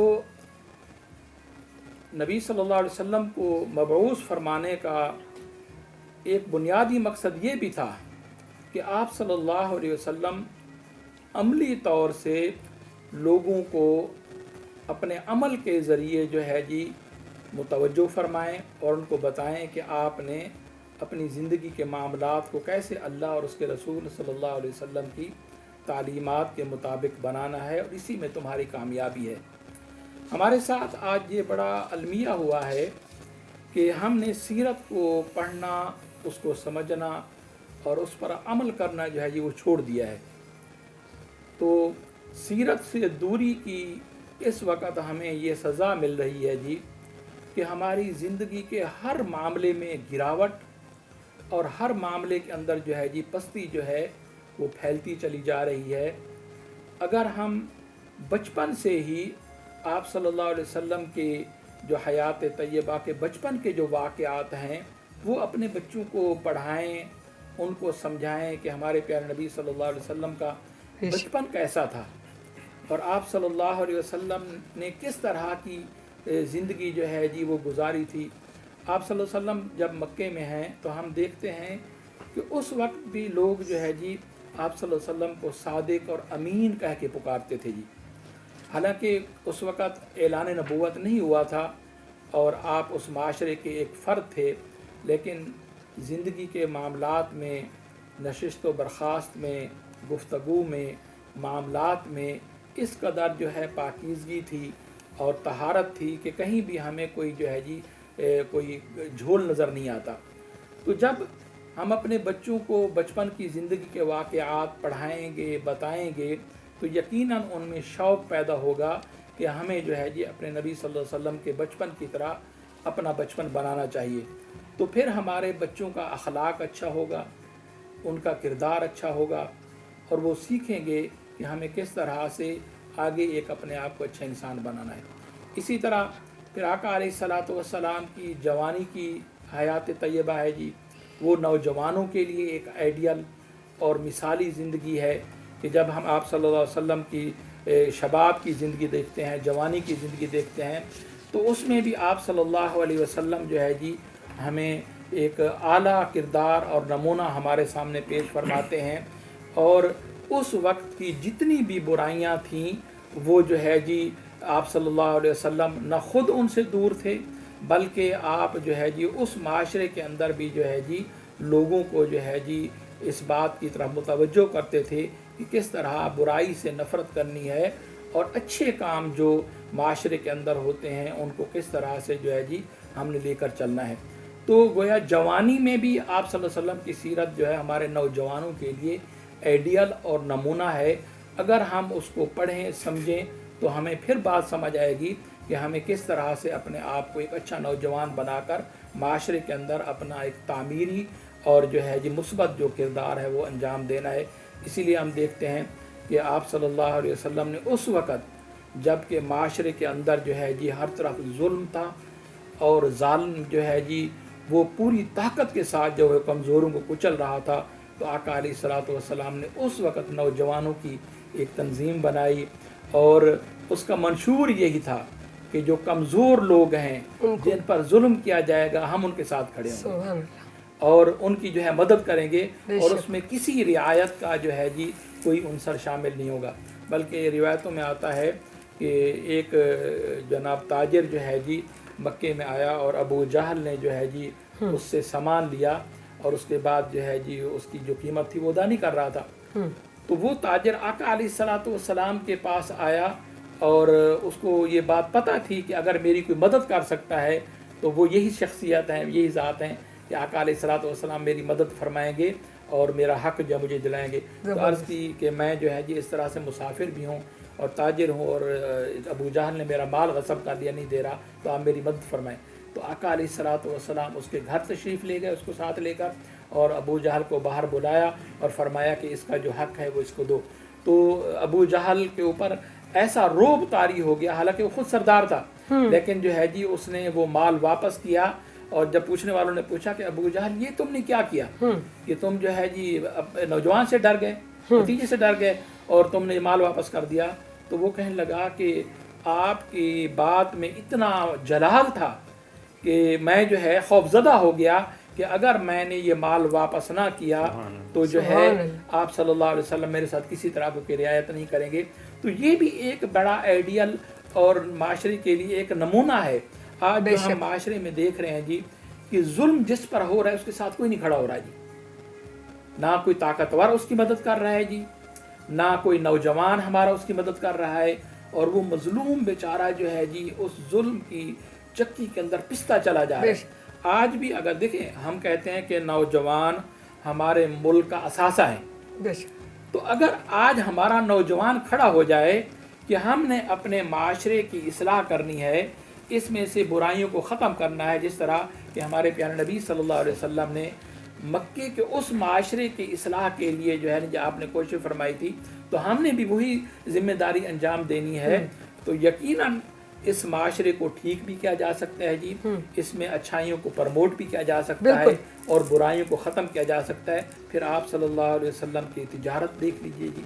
नबी सल्लल्लाहु अलैहि वसल्लम को मबऊस फरमाने का एक बुनियादी मकसद ये भी था कि आप सल्लल्लाहु अलैहि वसल्लम अमली तौर से लोगों को अपने अमल के ज़रिए जो है जी मुतवज्जो फरमाएं और उनको बताएं कि आपने अपनी ज़िंदगी के मामलात को कैसे अल्लाह और उसके रसूल सल्लल्लाहु अलैहि वसल्लम की तालीमात के मुताबिक बनाना है और इसी में तुम्हारी कामयाबी है। हमारे साथ आज ये बड़ा अलमिया हुआ है कि हमने सीरत को पढ़ना, उसको समझना और उस पर अमल करना जो है जी वो छोड़ दिया है। तो सीरत से दूरी की इस वक्त हमें ये सज़ा मिल रही है जी कि हमारी ज़िंदगी के हर मामले में गिरावट और हर मामले के अंदर जो है जी पस्ती जो है वो फैलती चली जा रही है। अगर हम बचपन से ही आप सल्लल्लाहु अलैहि वसल्लम के जो हयात तय्यबा के बचपन के जो वाक़यात हैं वो अपने बच्चों को पढ़ाएं, उनको समझाएं कि हमारे प्यारे नबी सल्लल्लाहु अलैहि वसल्लम का बचपन कैसा था और आप सल्लल्लाहु अलैहि वसल्लम ने किस तरह की ज़िंदगी जो है जी वो गुजारी थी। आप सल्लल्लाहु अलैहि वसल्लम जब मक्के में हैं तो हम देखते हैं कि उस वक्त भी लोग जो है जी आप सल्लल्लाहु अलैहि वसल्लम को सादिक और अमीन कह के पुकारते थे जी। हालांकि उस वक़्त ऐलान नबूवत नहीं हुआ था और आप उस माशरे के एक फ़र्द थे, लेकिन ज़िंदगी के मामलात में, नशिस्त व बर्खास्त में, गुफ्तगू में, मामलात में इस कदर जो है पाकीज़गी थी और तहारत थी कि कहीं भी हमें कोई जो है जी कोई झोल नज़र नहीं आता। तो जब हम अपने बच्चों को बचपन की ज़िंदगी के वाक़यात पढ़ाएंगे, बताएंगे, तो यकीनन उनमें शौक़ पैदा होगा कि हमें जो है जी अपने नबी सल्लल्लाहु अलैहि वसल्लम के बचपन की तरह अपना बचपन बनाना चाहिए। तो फिर हमारे बच्चों का अखलाक अच्छा होगा, उनका किरदार अच्छा होगा और वो सीखेंगे कि हमें किस तरह से आगे एक अपने आप को अच्छा इंसान बनाना है। इसी तरह फिर आका अलैहिस्सलातु वस्सलाम की जवानी की हयात तय्यबा है जी, वो नौजवानों के लिए एक आइडियल और मिसाली ज़िंदगी है कि जब हम आप सल्लल्लाहु अलैहि वसल्लम की शबाब की ज़िंदगी देखते हैं, जवानी की ज़िंदगी देखते हैं, तो उसमें भी आप सल्लल्लाहु अलैहि वसल्लम जो है जी हमें एक आला किरदार और नमूना हमारे सामने पेश फरमाते हैं और उस वक्त की जितनी भी बुराइयां थीं वो जो है जी आप सल्लल्लाहु अलैहि वसल्लम न ख़ुद उनसे दूर थे, बल्कि आप जो है जी उस माशरे के अंदर भी जो है जी लोगों को जो है जी इस बात की तरफ मुतवज्जो करते थे कि किस तरह बुराई से नफ़रत करनी है और अच्छे काम जो माशरे के अंदर होते हैं उनको किस तरह से जो है जी हमने लेकर चलना है। तो गोया जवानी में भी आप सल्लल्लाहु अलैहि वसल्लम की सीरत जो है हमारे नौजवानों के लिए आइडियल और नमूना है। अगर हम उसको पढ़ें, समझें, तो हमें फिर बात समझ आएगी कि हमें किस तरह से अपने आप को एक अच्छा नौजवान बनाकर माशरे के अंदर अपना एक तामीरी और जो है जी मुस्बत जो किरदार है वो अंजाम देना है। इसीलिए हम देखते हैं कि आप सल्लल्लाहु अलैहि वसल्लम ने उस वक़्त जब कि माशरे के अंदर जो है जी हर तरफ जुल्म था और जालिम जो है जी वो पूरी ताकत के साथ जो है कमज़ोरों को कुचल रहा था, तो आका अलैहिस्सलातु वस्सलाम ने उस वक़्त नौजवानों की एक तंजीम बनाई और उसका मंशूर यही था कि जो कमज़ोर लोग हैं जिन पर जुल्म किया जाएगा हम उनके साथ खड़े होंगे और उनकी जो है मदद करेंगे और उसमें किसी रियायत का जो है जी कोई उनसर शामिल नहीं होगा। बल्कि रिवायतों में आता है कि एक जनाब ताजिर जो है जी मक्के में आया और अबू जहल ने जो है जी उससे सामान लिया और उसके बाद जो है जी उसकी जो कीमत थी वो अदा नहीं कर रहा था। तो वो ताजिर आका अलैहिस्सलातु वस्सलाम के पास आया और उसको ये बात पता थी कि अगर मेरी कोई मदद कर सकता है तो वो यही शख्सियत हैं, यही ज़ात हैं कि आका अलैहिस्सलातु वस्सलाम मेरी मदद फरमाएंगे और मेरा हक़ जो मुझे दिलाएंगे। तो अर्ज़ की कि मैं जो है जी इस तरह से मुसाफिर भी हूँ और ताजिर हूँ और अबू जहल ने मेरा माल गसब कर लिया, नहीं दे रहा, तो आप मेरी मदद फरमाएं। तो आका अलैहिस्सलातु वस्सलाम उसके घर तशरीफ़ ले गए उसको साथ लेकर और अबू जहल को बाहर बुलाया और फरमाया कि इसका जो हक़ है वो इसको दो। तो अबू जहल के ऊपर ऐसा रोब तारी हो गया, हालांकि वो खुद सरदार था, लेकिन जो है जी उसने वो माल वापस किया और जब पूछने वालों ने पूछा कि अबू जहल ये तुमने क्या किया कि तुम जो है जी नौजवान से डर गए, भतीजे से डर गए और तुमने माल वापस कर दिया। तो वो कहने लगा कि आपकी बात में इतना जलाल था कि मैं जो है खौफजदा हो गया कि अगर मैंने ये माल वापस ना किया तो जो है आप सल्लल्लाहु अलैहि वसल्लम मेरे साथ किसी तरह की रियायत नहीं करेंगे। तो ये भी एक बड़ा आइडियल और माशरे के लिए एक नमूना है। आज जो हम माशरे में देख रहे हैं जी कि जुल्म जिस पर हो रहा है उसके साथ कोई नहीं खड़ा हो रहा है जी, ना कोई ताकतवर उसकी मदद कर रहा है जी, ना कोई नौजवान हमारा उसकी मदद कर रहा है, और वो मजलूम बेचारा जो है जी उस जुल्म की चक्की के अंदर पिसता चला जा रहा है। आज भी अगर देखें, हम कहते हैं कि नौजवान हमारे मुल्क का असासा है, तो अगर आज हमारा नौजवान खड़ा हो जाए कि हमने अपने माशरे की इस्लाह करनी है, इसमें से बुराइयों को ख़त्म करना है, जिस तरह कि हमारे प्यारे नबी सल्लल्लाहु अलैहि वसल्लम ने मक्के के उस माशरे की इस्लाह के लिए जो है जो आपने कोशिश फरमाई थी, तो हमने भी वही जिम्मेदारी अंजाम देनी है। तो यकीनन इस माशरे को ठीक भी किया जा सकता है जी, इसमें अच्छाइयों को प्रमोट भी किया जा सकता है और बुराइयों को ख़त्म किया जा सकता है। फिर आप सल्लल्लाहु अलैहि वसल्लम की तिजारत देख लीजिए जी,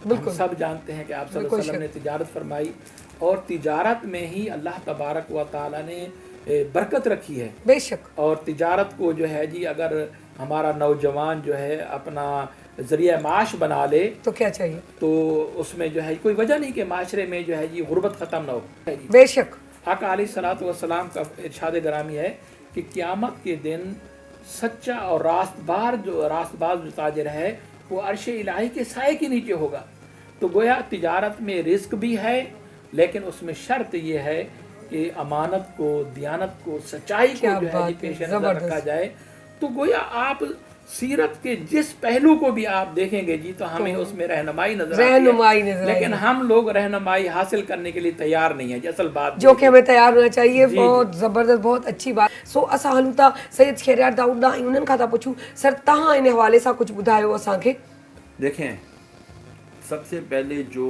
हम सब जानते हैं कि आप सल्लल्लाहु अलैहि वसल्लम ने तिजारत फरमाई, और तिजारत में ही अल्लाह तबारक व तआला ने बरकत रखी है। बेशक। और तिजारत को जो है जी अगर हमारा नौजवान जो है अपना ज़रिया माश बना ले तो क्या चाहिए, तो उसमें जो है कोई वजह नहीं कि माशरे में जो है जी गुर्बत ख़त्म ना हो। बेशक। आका अलैहिस्सलातु वस्सलाम का इरशाद ग्रामी है कि क़यामत के दिन सच्चा और रास्तबाज जो ताजिर है वो अर्श इलाही के साए के नीचे होगा। तो गोया तिजारत में रिस्क भी है, लेकिन उसमें शर्त ये है कि अमानत को, दियानत को, सच्चाई को जो है पेश नज़र रखा जाए। तो गोया आप सीरत के जिस पहलू को भी आप देखेंगे जी तो हमें उसमें रहनुमाई नजर आती है, लेकिन हम लोग रहनुमाई हासिल करने के लिए तैयार नहीं है जी, असल बात जो कि हमें तैयार होना चाहिए। बहुत ज़बरदस्त, बहुत अच्छी बात। सो असां हलूं था सैयद खैरियात दाऊद ॾांहुं, उन्हनि खां था पुछूं सर तव्हां इन हवाले सां कुझु ॿुधायो असांखे। देखें, सबसे पहले जो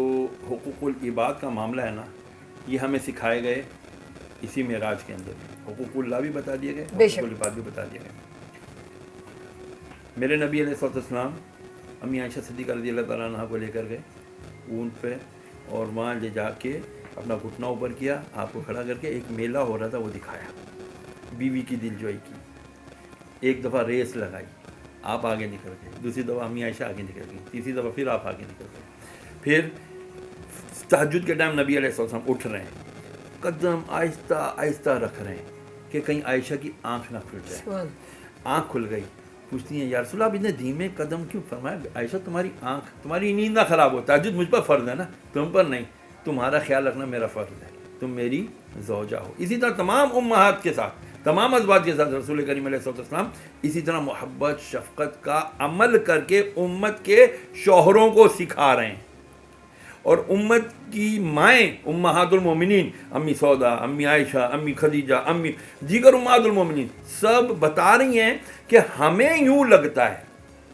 हुकूकुल इबाद का मामला है ना, ये हमें सिखाए गए इसी मेराज के अंदर। हुकूकुल्लाह भी बता दिए गए, हुकूकुल इबाद भी बता दिए गए। मेरे नबी अलैहिस्सलाम अम्मी आयशा सिद्दीक़ा रज़ियल्लाहु तआला अन्हा को लेकर गए ऊँट पे, और वहाँ ले जाके अपना घुटना ऊपर किया, आपको खड़ा करके एक मेला हो रहा था वो दिखाया, बीवी की दिलजोई की। एक दफ़ा रेस लगाई, आप आगे निकल गए, दूसरी दफ़ा अम्मी आयशा आगे निकल गई, तीसरी दफ़ा फिर आप आगे निकल गए। फिर तहज्जुद के टाइम नबी अलैहिस्सलाम उठ रहे हैं, कदम आहिस्ता आहिस्ता रख रहे हैं कि कहीं आयशा की आँख ना खुल जाए। आँख खुल गई, पूछती हैं या रसूल अल्लाह, इतने धीमे कदम क्यों? फरमाया आयशा तुम्हारी आँख, तुम्हारी नींद ना ख़राब हो, तहज्जुद मुझ पर फ़र्ज़ है ना, तुम पर नहीं, तुम्हारा ख्याल रखना मेरा फ़र्ज़ है, तुम मेरी ज़ौजा हो। इसी तरह तमाम उम्महात के साथ, तमाम अज़वाज के साथ रसूल करीम अलैहिस्सलाम इसी तरह मोहब्बत शफ़क़त का अमल करके उम्मत के शौहरों को सिखा रहे हैं। और उम्मत की माएँ उम्महातुल मोमिनीन, अम्मी सौदा, अम्मी आयशा, अम्मी खदीजा, अम्मी दीगर उम्महातुल मोमिनीन सब बता रही हैं कि हमें यूँ लगता है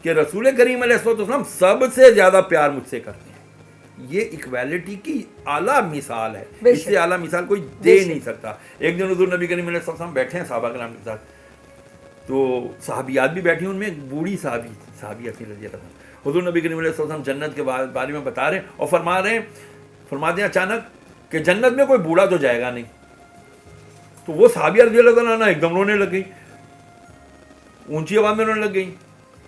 कि रसूल करीम अलैहिस्सलाम सबसे ज़्यादा प्यार मुझसे करते हैं। ये इक्वालिटी की आला मिसाल है, इससे आला मिसाल कोई दे नहीं सकता। एक दिन हुज़ूर नबी करीम अलैहिस्सलाम बैठे हैं सहाबा कराम के साथ, तो सहाबियात भी बैठी हैं, उनमें एक बूढ़ी सहाबिया थी रज़ियल्लाहु अन्हा। हुज़ूर नबी करीम अलैहिस्सलाम जन्नत के बारे में बता रहे हैं और फरमाते हैं अचानक कि जन्नत में कोई बूढ़ा तो जाएगा नहीं। तो वो सहाबिया रज़ियल्लाहु अन्हा एकदम रोने लग गई, ऊंची आवाज़ में रोने लग गई,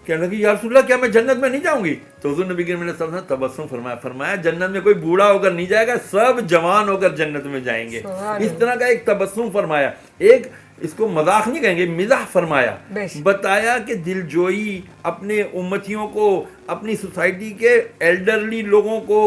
कहने लगी या रसूल अल्लाह, क्या मैं जन्नत में नहीं जाऊंगी? तो हुज़ूर नबी करीम अलैहिस्सलाम ने तबस्सुम फरमाया जन्नत में कोई बूढ़ा होकर नहीं जाएगा, सब जवान होकर जन्नत में जाएंगे। इस तरह का एक तबस्सुम फरमाया, एक इसको मजाक नहीं कहेंगे, मिजाह फरमाया, बताया कि दिलजोई अपने उम्मतियों को, अपनी सोसाइटी के एल्डरली लोगों को,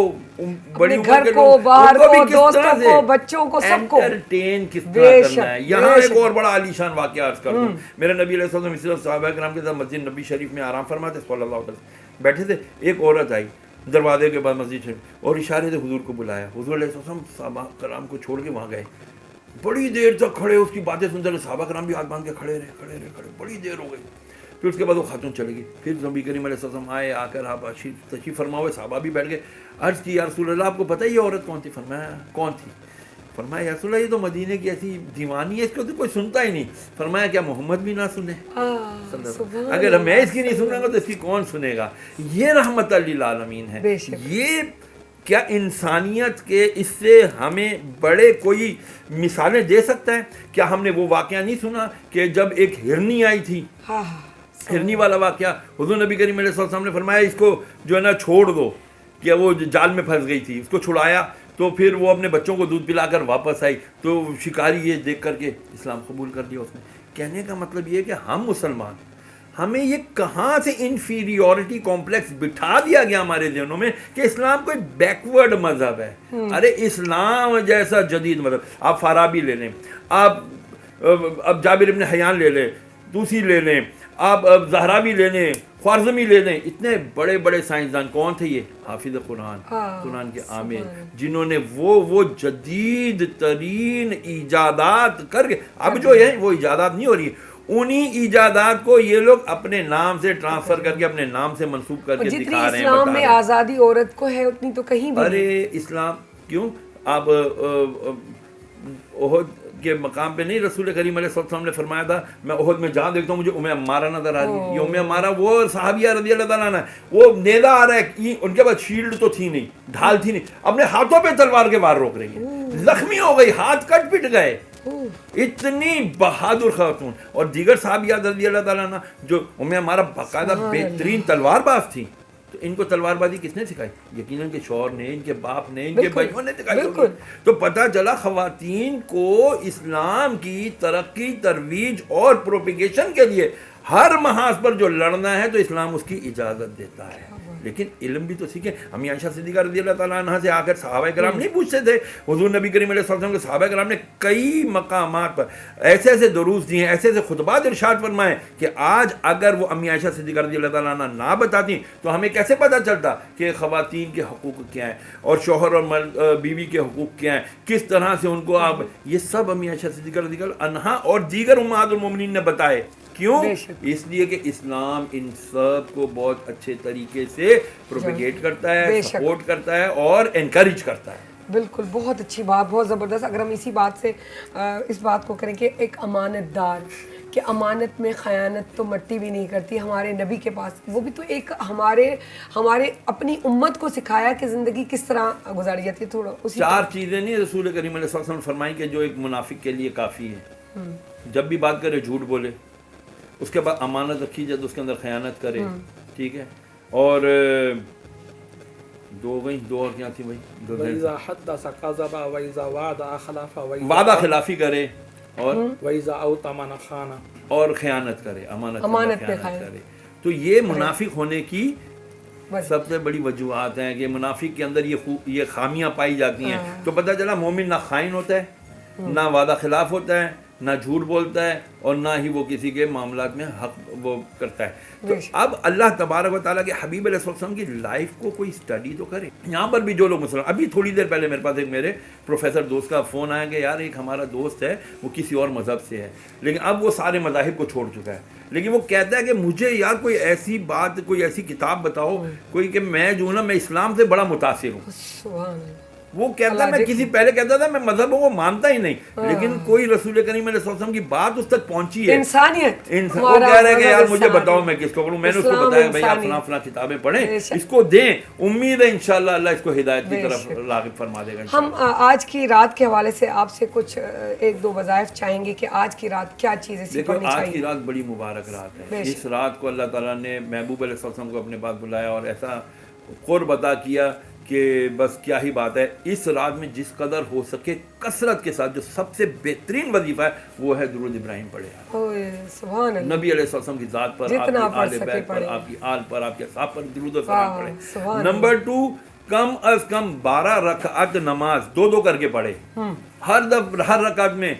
बड़ी उम्र के लोगों को, दोस्तों को, बच्चों को, सबको एंटरटेन किस तरह करना है। यहाँ एक और बड़ा आलीशान वाक़या अर्ज कर दूं। मेरे नबी अलैहिस्सलाम इसी सहाबा किराम के साथ मस्जिद नबी शरीफ में आराम फरमाते सल्लल्लाहु अलैहि वसल्लम बैठे थे। एक औरत आई दरवाजे के बाद मस्जिद शरीफ और इशारे से हुजूर को बुलाया। हुजूर अलैहिस्सलाम सहाबा किराम को छोड़ के वहाँ गए, बड़ी देर तक खड़े, उसकी बातें सुनते रहे। सहाबा किराम भी हाथ बांध के खड़े रहे, बड़ी देर हो गई। फिर उसके बाद वो खातून चली गई। फिर नबी करीम अलैहिस्सलाम आए, आकर आप तशरीफ़ फरमा हुए, सहाबा भी बैठ गए। अर्ज़ की या रसूल अल्लाह, आपको पता है ये औरत कौन थी? फरमाया कौन थी? फरमाया या रसूल अल्लाह, ये तो मदीने की ऐसी दीवानी है, इसको तो कोई सुनता ही नहीं। फरमाया क्या मोहम्मद भी ना सुने? अगर मैं इसकी नहीं सुनूंगा तो इसकी कौन सुनेगा? ये रहमत लिल आलमीन है। ये کیا انسانیت کے اس سے ہمیں بڑے کوئی مثالیں دے سکتا ہے؟ کیا ہم نے وہ واقعہ نہیں سنا کہ جب ایک ہرنی آئی تھی، ہرنی والا واقعہ، حضور نبی کریم علیہ السلام نے فرمایا اس کو جو ہے نا چھوڑ دو، کہ وہ جال میں پھنس گئی تھی، اس کو چھڑایا تو پھر وہ اپنے بچوں کو دودھ پلا کر واپس آئی، تو شکاری یہ دیکھ کر کے اسلام قبول کر لیا اس نے۔ کہنے کا مطلب یہ ہے کہ ہم مسلمان، ہمیں یہ کہاں سے انفیریورٹی کمپلیکس بٹھا دیا گیا ہمارے ذہنوں میں کہ اسلام کوئی بیکورڈ مذہب ہے۔ ارے اسلام جیسا جدید مذہب، آپ فارابی لے لیں، آپ اب جابر ابن حیان لے لیں، توسی لے لیں، آپ زہراوی لے لیں، خوارزمی لے لیں، اتنے بڑے بڑے سائنسدان کون تھے؟ یہ حافظ قرآن، قرآن کے عامل، جنہوں نے وہ جدید ترین ایجادات کر کے، اب جو ہے وہ ایجادات نہیں ہو رہی، انہی ایجادات کو یہ لوگ اپنے نام سے ٹرانسفر کر کے اپنے نام سے منسوب کر کے جتنی دکھا رہے ہیں، اسلام میں آزادی عورت کو ہے اتنی تو کہیں بھی ارے اسلام کیوں؟ آپ احد کے مقام پہ نہیں رسول کریم علیہ السلام نے فرمایا تھا میں احد میں جہاں دیکھتا ہوں مجھے ام عمارہ نظر آ رہی ہے، یہ ام عمارہ وہ صحابیہ رضی اللہ تعالیٰ عنہ، وہ نیزہ آ رہا ہے، ان کے پاس شیلڈ تو تھی نہیں، ڈھال تھی نہیں، اپنے ہاتھوں پہ تلوار کے وار روک رہی ہے، زخمی ہو گئی، ہاتھ کٹ پٹ گئے، اتنی بہادر خاتون۔ اور دیگر صحابیہ رضی اللہ تعالیٰ عنہ جو ام عمارہ باقاعدہ بہترین تلوار باز تھی، تو ان کو تلوار بازی کس نے سکھائی؟ یقیناً کے شوہر نے، ان کے باپ نے، ان کے بھائیوں نے سکھائی ہوگی۔ تو پتہ چلا خواتین کو اسلام کی ترقی، ترویج اور پروپیگیشن کے لیے ہر محاذ پر جو لڑنا ہے تو اسلام اس کی اجازت دیتا ہے، لیکن علم بھی تو سیکھیں۔ امی عائشہ صدیقہ رضی اللہ تعالیٰ عنہ سے آ کر صحابہ کرام نہیں پوچھتے تھے، حضور نبی کریم علیہ السلام کے صحابہ کرام نے کئی مقامات پر ایسے ایسے دروس دیے ہیں، ایسے ایسے خطبات ارشاد فرمائے کہ آج اگر وہ امی عائشہ صدیقہ رضی اللہ تعالیٰ عنہ نہ بتاتی تو ہمیں کیسے پتہ چلتا کہ خواتین کے حقوق کیا ہیں اور شوہر اور بیوی کے حقوق کیا ہیں، کس طرح سے ان کو آپ، یہ سب امی عائشہ صدیقہ رضی اللہ عنہا اور دیگر امہات المومنین نے بتائے۔ کیوں؟ اس لیے کہ اسلام ان سب کو بہت اچھے طریقے سے پروپیگیٹ کرتا ہے، سپورٹ کرتا ہے اور انکریج کرتا ہے۔ بالکل، بہت اچھی بات، بہت زبردست۔ اگر ہم اسی بات سے اس بات کو کریں کہ ایک امانت دار، کہ امانت میں خیانت تو مٹی بھی نہیں کرتی، ہمارے نبی کے پاس وہ بھی تو ایک ہمارے اپنی امت کو سکھایا کہ زندگی کس طرح گزاری جاتی ہے۔ تھوڑا اسی چار چیزیں نہیں رسول کریم علیہ السلام نے فرمائی کہ جو ایک منافق کے لیے کافی ہے، جب بھی بات کرے جھوٹ بولے، اس کے بعد امانت رکھی جائے تو اس کے اندر خیانت کرے، ٹھیک ہے، اور دو اور کیا تھی بھائی؟ وَإِذَا حَدَّثَ كَذَبَ وَإِذَا وَعَدَ أَخْلَفَ وعدہ خلافی کرے اور وَإِذَا أَوْتَمَنَ خَانَ، اور خیانت کرے، امانت پہ خیانت کرے۔ تو یہ منافق ہونے کی سب سے بڑی وجوہات ہیں کہ منافق کے اندر یہ خامیاں پائی جاتی ہیں۔ تو پتہ چلا مومن نہ خائن ہوتا ہے، نہ وعدہ خلاف ہوتا ہے، نہ جھوٹ بولتا ہے، اور نہ ہی وہ کسی کے معاملات میں حق وہ کرتا ہے۔ تو اب اللہ تبارک و تعالیٰ کے حبیب علیہ السلام کی لائف کو کوئی اسٹڈی تو کرے۔ یہاں پر بھی جو لوگ مسلمان، ابھی تھوڑی دیر پہلے میرے پاس ایک میرے پروفیسر دوست کا فون آیا کہ یار ایک ہمارا دوست ہے وہ کسی اور مذہب سے ہے، لیکن اب وہ سارے مذاہب کو چھوڑ چکا ہے، لیکن وہ کہتا ہے کہ مجھے یار کوئی ایسی بات، کوئی ایسی کتاب بتاؤ کوئی کہ میں جو نا میں اسلام سے بڑا متاثر ہوں۔ سبحان اللہ۔ وہ کہتا میں کسی پہلے کہتا تھا میں مذہبوں کو مانتا ہی نہیں، لیکن کوئی رسول کریم علیہ السلام کی بات اس تک پہنچی ہے، انسانیت، وہ کہہ رہے ہیں کہ یار مجھے بتاؤ میں کس کو پڑھوں۔ میں نے اس کو بتایا بھائی آپ فلاں فلاں کتابیں پڑھیں، اس کو دیں، امید ہے انشاءاللہ اللہ اس کو ہدایت کی طرف راغب فرما دے گا۔ ہم آج کی رات کے حوالے سے آپ سے کچھ ایک دو وظائف چاہیں گے کہ آج کی رات کیا چیزیں سیکھنی چاہیے؟ آج کی رات بڑی مبارک رات ہے، اس رات کو اللہ تعالیٰ نے محبوب علیہ السلام کو اپنے پاس بلایا اور ایسا قرب عطا کیا کہ بس کیا ہی بات ہے۔ اس رات میں جس قدر ہو سکے کثرت کے ساتھ جو سب سے بہترین وظیفہ ہے وہ ہے درود ابراہیم پڑھے، سبحان اللہ، نبی علیہ السلام کی ذات پر، آپ کی آل بیت پر، آپ کی آل پر، آپ کے اصحاب پر درود و سلام پڑھے۔ نمبر 2، کم از کم 12 رکعت نماز دو کر کے پڑھے، ہر رکعت میں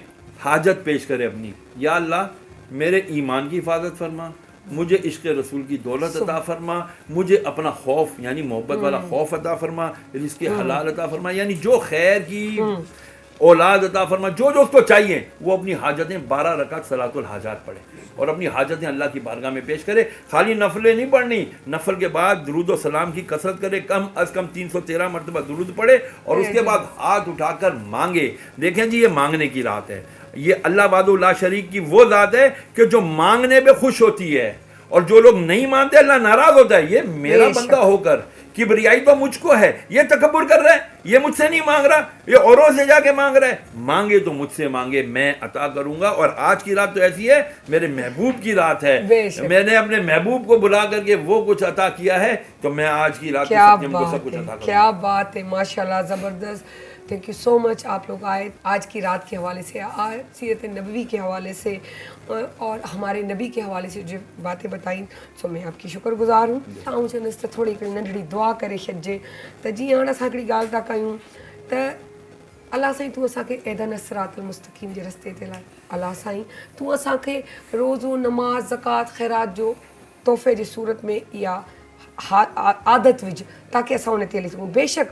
حاجت پیش کرے اپنی، یا اللہ میرے ایمان کی حفاظت فرما، مجھے عشق رسول کی دولت عطا فرما، مجھے اپنا خوف یعنی محبت والا خوف عطا فرما، رزق حلال عطا فرما، یعنی جو خیر کی اولاد عطا فرما، جو اس کو چاہیے وہ اپنی حاجتیں 12 رکعت صلاۃ الحاجات پڑھے اور اپنی حاجتیں اللہ کی بارگاہ میں پیش کرے۔ خالی نفلیں نہیں پڑھنی، نفل کے بعد درود و سلام کی کثرت کرے، کم از کم 313 مرتبہ درود پڑھے اور اس کے بعد ہاتھ اٹھا کر مانگے۔ دیکھیں جی یہ مانگنے کی رات ہے، یہ اللہ وحدہ لا شریک کی وہ ذات ہے کہ جو مانگنے پہ خوش ہوتی ہے اور جو لوگ نہیں مانتے اللہ ناراض ہوتا ہے، یہ میرا بے شک۔ بندہ ہو کر کبریائی تو مجھ کو ہے، یہ تکبر کر رہا ہے، یہ مجھ سے نہیں مانگ رہا، یہ اوروں سے جا کے مانگ رہا ہے، مانگے تو مجھ سے مانگے، میں عطا کروں گا۔ اور آج کی رات تو ایسی ہے، میرے محبوب کی رات ہے، بے شک۔ میں نے اپنے محبوب کو بلا کر کے وہ کچھ عطا کیا ہے، تو میں آج کی رات کیا سب کو سب بات کچھ ہے، عطا کروں کیا گا۔ بات ہے، ماشاءاللہ زبردست۔ تھینک یو سو مچ، آپ لوگ آئے آج کی رات کے حوالے سے، سیرت نبوی کے حوالے سے اور ہمارے نبی کے حوالے سے جو باتیں بتائیں، سو میں آپ کی شکر گزار ہوں۔ آؤں چندس تو تھوڑی کڑی ننढड़ी दुआ करे छॾिजे त जीअं हाणे असां हिकिड़ी ॻाल्हि था कयूं त अलाह साईं तूं असांखे एहदन सिरातल मुस्तक़ीम जे रस्ते ते लाइ, अलाह साईं तूं असांखे रोज़ो नमाज़ ज़कात ख़ैरात जो तोहफ़े जी सूरत में इहा आदत विझ ताकी असां उन ते हली सघूं। बेशक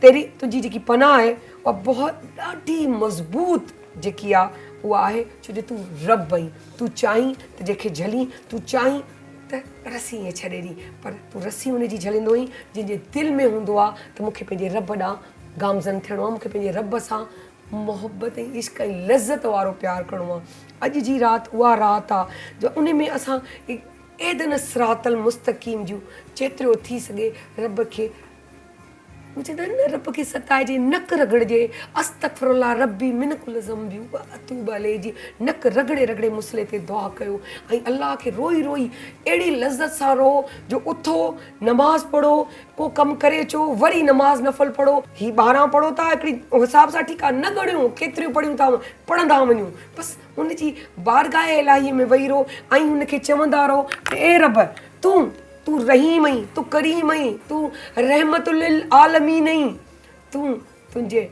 तेरी तुंहिंजी जेकी पनाह आहे उहा बहुत ॾाढी मज़बूत जेकी आहे उहा आहे, छो जो तूं रब आहीं, तूं चाहीं त जंहिंखे झली, तूं चाहीं त रसी ईअं छॾे ॾी, पर तूं रसी उनजी झलींदो आहीं जंहिंजे दिलि में हूंदो आहे त मूंखे पंहिंजे रब ॾांहुं गामज़न थियणो आहे, मूंखे पंहिंजे रब सां मोहबत ऐं इश्क ऐं लज़त वारो प्यारु करिणो आहे। अॼु जी राति उहा राति आहे जो उन में असां एहदन सिरातल मुस्तक़ीम जूं जेतिरो थी सघे रब खे मुझे न रब खे सताइजे, नक रगड़जे, अस्तगफिरुल्लाह रब्बी मिन कुल ज़ंबी व अतूब अलैहि जी नक रगड़े रगड़े मुसले ते दुआ कयो ऐं अल्लाह खे रोई रोई अहिड़ी लज़त सां रो जो उथो नमाज़ पढ़ो, को कमु करे अचो, वरी नमाज़ नफ़ल पढ़ो, ही 12 पढ़ो था हिकिड़ी हिसाब सां ठीकु आहे, न ॻणियूं केतिरियूं पढ़ियूं था पढ़ंदा वञूं, बसि हुनजी बारगाह इलाही में वेही रहो ऐं हुनखे चवंदा रहो ए रब तूं रहीम आहीं, तूं करीम आहीं, तूं रहमतुल लिल आलमीन आहीं, तुंहिंजे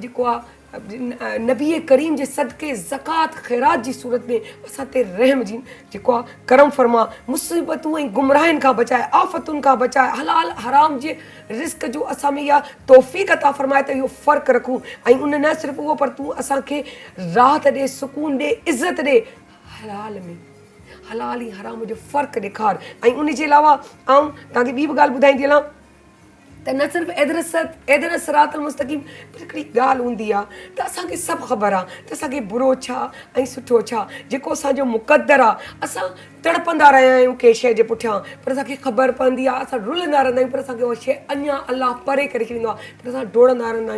जेको आहे नबी करीम जे सदके ज़कात ख़ैरात जी सूरत में असां ते रहम जी जेको आहे करम फरमा, मुसीबतूं ऐं गुमराहनि खां बचाए, आफ़तुनि खां बचाए, हलाल हराम जे रिस्क जो असां में इहा तौफ़ीक़ अता फरमाए त इहो फ़र्क़ु रखूं ऐं उन न सिर्फ़ु उहो पर तूं असांखे राहत ॾे, सुकून ॾे, इज़त ॾे, हलाल में हलाल ऐं हराम जो फ़र्क़ु ॾेखार। ऐं उन जे अलावा आऊं तव्हांखे ॿी बि ॻाल्हि ॿुधाईंदी हलां त न सिर्फ़ु एहदन सिरातल मुस्तक़ीम हिकिड़ी ॻाल्हि हूंदी आहे त असांखे सभु ख़बर आहे त असांखे बुरो छा ऐं सुठो छा, जेको असांजो मुक़दर आहे असां तड़पंदा रहिया आहियूं कंहिं शइ जे पुठियां, पर असांखे ख़बर पवंदी आहे असां रुलंदा रहंदा आहियूं, पर असांखे उहा शइ अञा अलाह परे करे छॾींदो आहे, पर असां डोड़ंदा रहंदा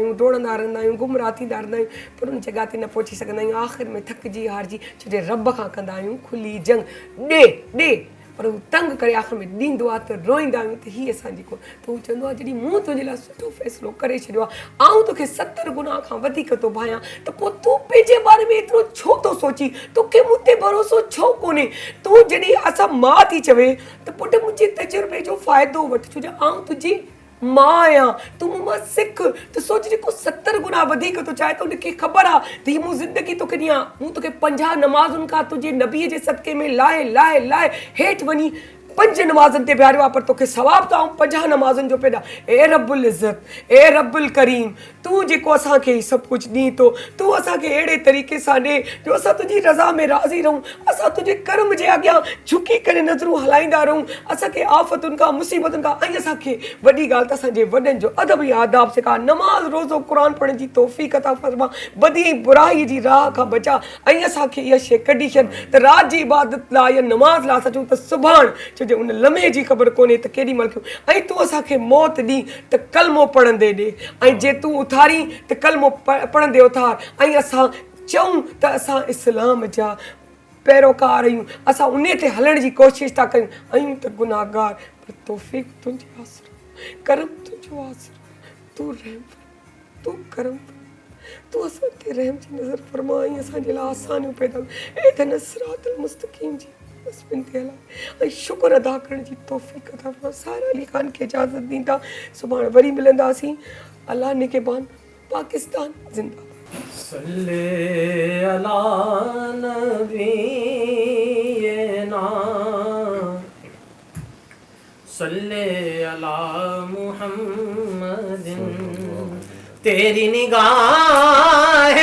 आहियूं गुमराह थींदा रहंदा आहियूं, पर उन जॻह ते न पहुची सघंदा आहियूं, आख़िर में थकिजी हारजी छो जो रब खां कंदा आहियूं खुली जंग ॾे पर हू तंग करे आख़िर में ॾींदो आहे त रोईंदा आहियूं त हीअ असांजी को, त हू चवंदो आहे जॾहिं मूं तुंहिंजे लाइ सुठो फ़ैसिलो करे छॾियो आहे, आऊं तोखे 70 गुनाह खां वधीक थो भायां, त पोइ तूं पंहिंजे बारे में एतिरो छो थो सोची, तोखे मूं ते भरोसो छो कोन्हे, तूं जॾहिं असां माउ थी चवे त पुटु मुंहिंजे तजुर्बे जो फ़ाइदो वठि, छो जो आऊं तुंहिंजी मां आहियां, तूं मूं मां सिख, त सोच जेको 70 गुना वधीक थो चाहे त उनखे ख़बर आहे त हीअ मूं ज़िंदगी तोखे ॾियां, मूं तोखे 50 नमाज़ुनि खां तुंहिंजे नबीअ जे सदके में लाहे हेठि वञी 5 नमाज़नि ते बीहारियो आहे, पर तोखे सवाबु त आऊं 50 नमाज़ुनि जो पेॾा। ए रब्बुल इज़्ज़त, ए रब्बुल करीम, तूं जेको असांखे सभु कुझु ॾीं थो, तूं असांखे अहिड़े तरीक़े सां ॾे जो असां तुंहिंजी रज़ा में राज़ी रहूं, असां तुंहिंजे कर्म जे अॻियां झुकी करे नज़रूं हलाईंदा रहूं, असांखे आफ़तुनि खां मुसीबतुनि खां, ऐं असांखे वॾी ॻाल्हि त असांजे वॾनि जो अदब ऐं आदाब सेखार, नमाज़ रोज़ो क़ुर पढ़ण जी तौफ़ीक़ अता फरमा, बदी बुराई जी राह खां बचा, ऐं असांखे इहा शइ कढी छॾ त राति जी इबादत लाइ या नमाज़ लाइ असां चऊं त सुभाणे, छो जो उन लम्हे जी ख़बर कोन्हे त केॾी महिल कयूं, ऐं तूं असांखे मौत ॾी त कलमो पढ़ंदे ॾे, ऐं जे तूं उथारी त कलमो पढ़ंदे उथार, ऐं असां चऊं त असां इस्लाम जा पैरोकार आहियूं, असां उन ते हलण जी कोशिशि था कयूं, ऐं त गुनाहगार, पर तौफ़ीक़ तुंहिंजी आसरो, करम तुंहिंजो आसरो, तूं रहम तूं करम, तूं असां ते रहम जी नज़र फरमा, ऐं असांजे लाइ आसानियूं पैदा एहदन सिरातल मुस्तक़ीम जी बसि बिनती हलाए ऐं शुक्र अदा करण जी तौफ़ीक़ अता फरमा। सारा अली ख़ान खे इजाज़त ॾींदा, सुभाणे वरी मिलंदासीं। अल्लाह निगहबान, पाकिस्तान ज़िंदाबाद। सल्ले अला नबीना सल्ले अला मुहम्मदिन, तेरी निगाह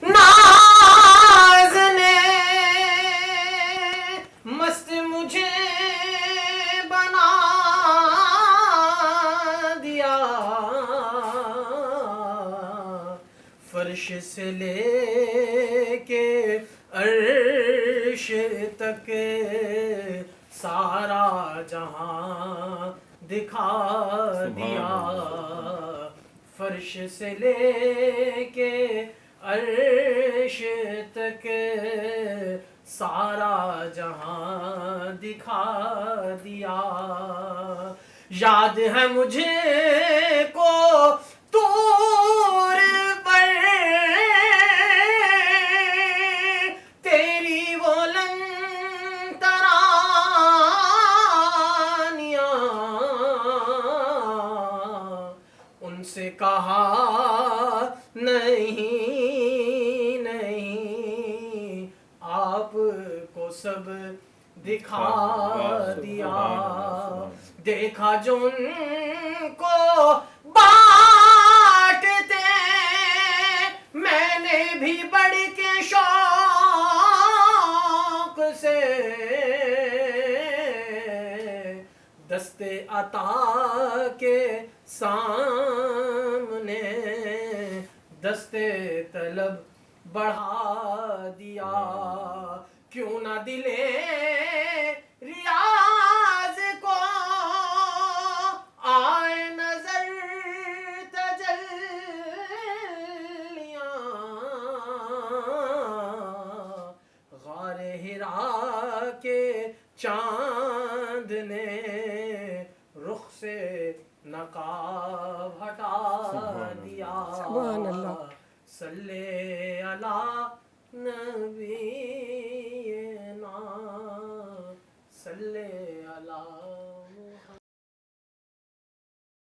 नाज़ ने मस्त मुझे बना दिया, फर्श से लेके अर्श तक सारा जहां दिखा दिया, फर्श से लेके अर्श तक सारा जहां दिखा दिया। याद है मुझे को तूर पर तेरी वो लंतरानियां, उनसे कहा नहीं नहीं आपको सब दिखा दिया। देखा जो उनको बांटते मैंने भी बढ़ के शौक से दस्ते अता के सामने दस्ते तलब बढ़ा दिया। क्यों ना दिले रियाज को आए नजर तजल्लियां, गारे हिरा के चांद ने रुख से नकाब हटा दिया। सुभान अल्लाह। सल्ले अला नबीना सल्ले अला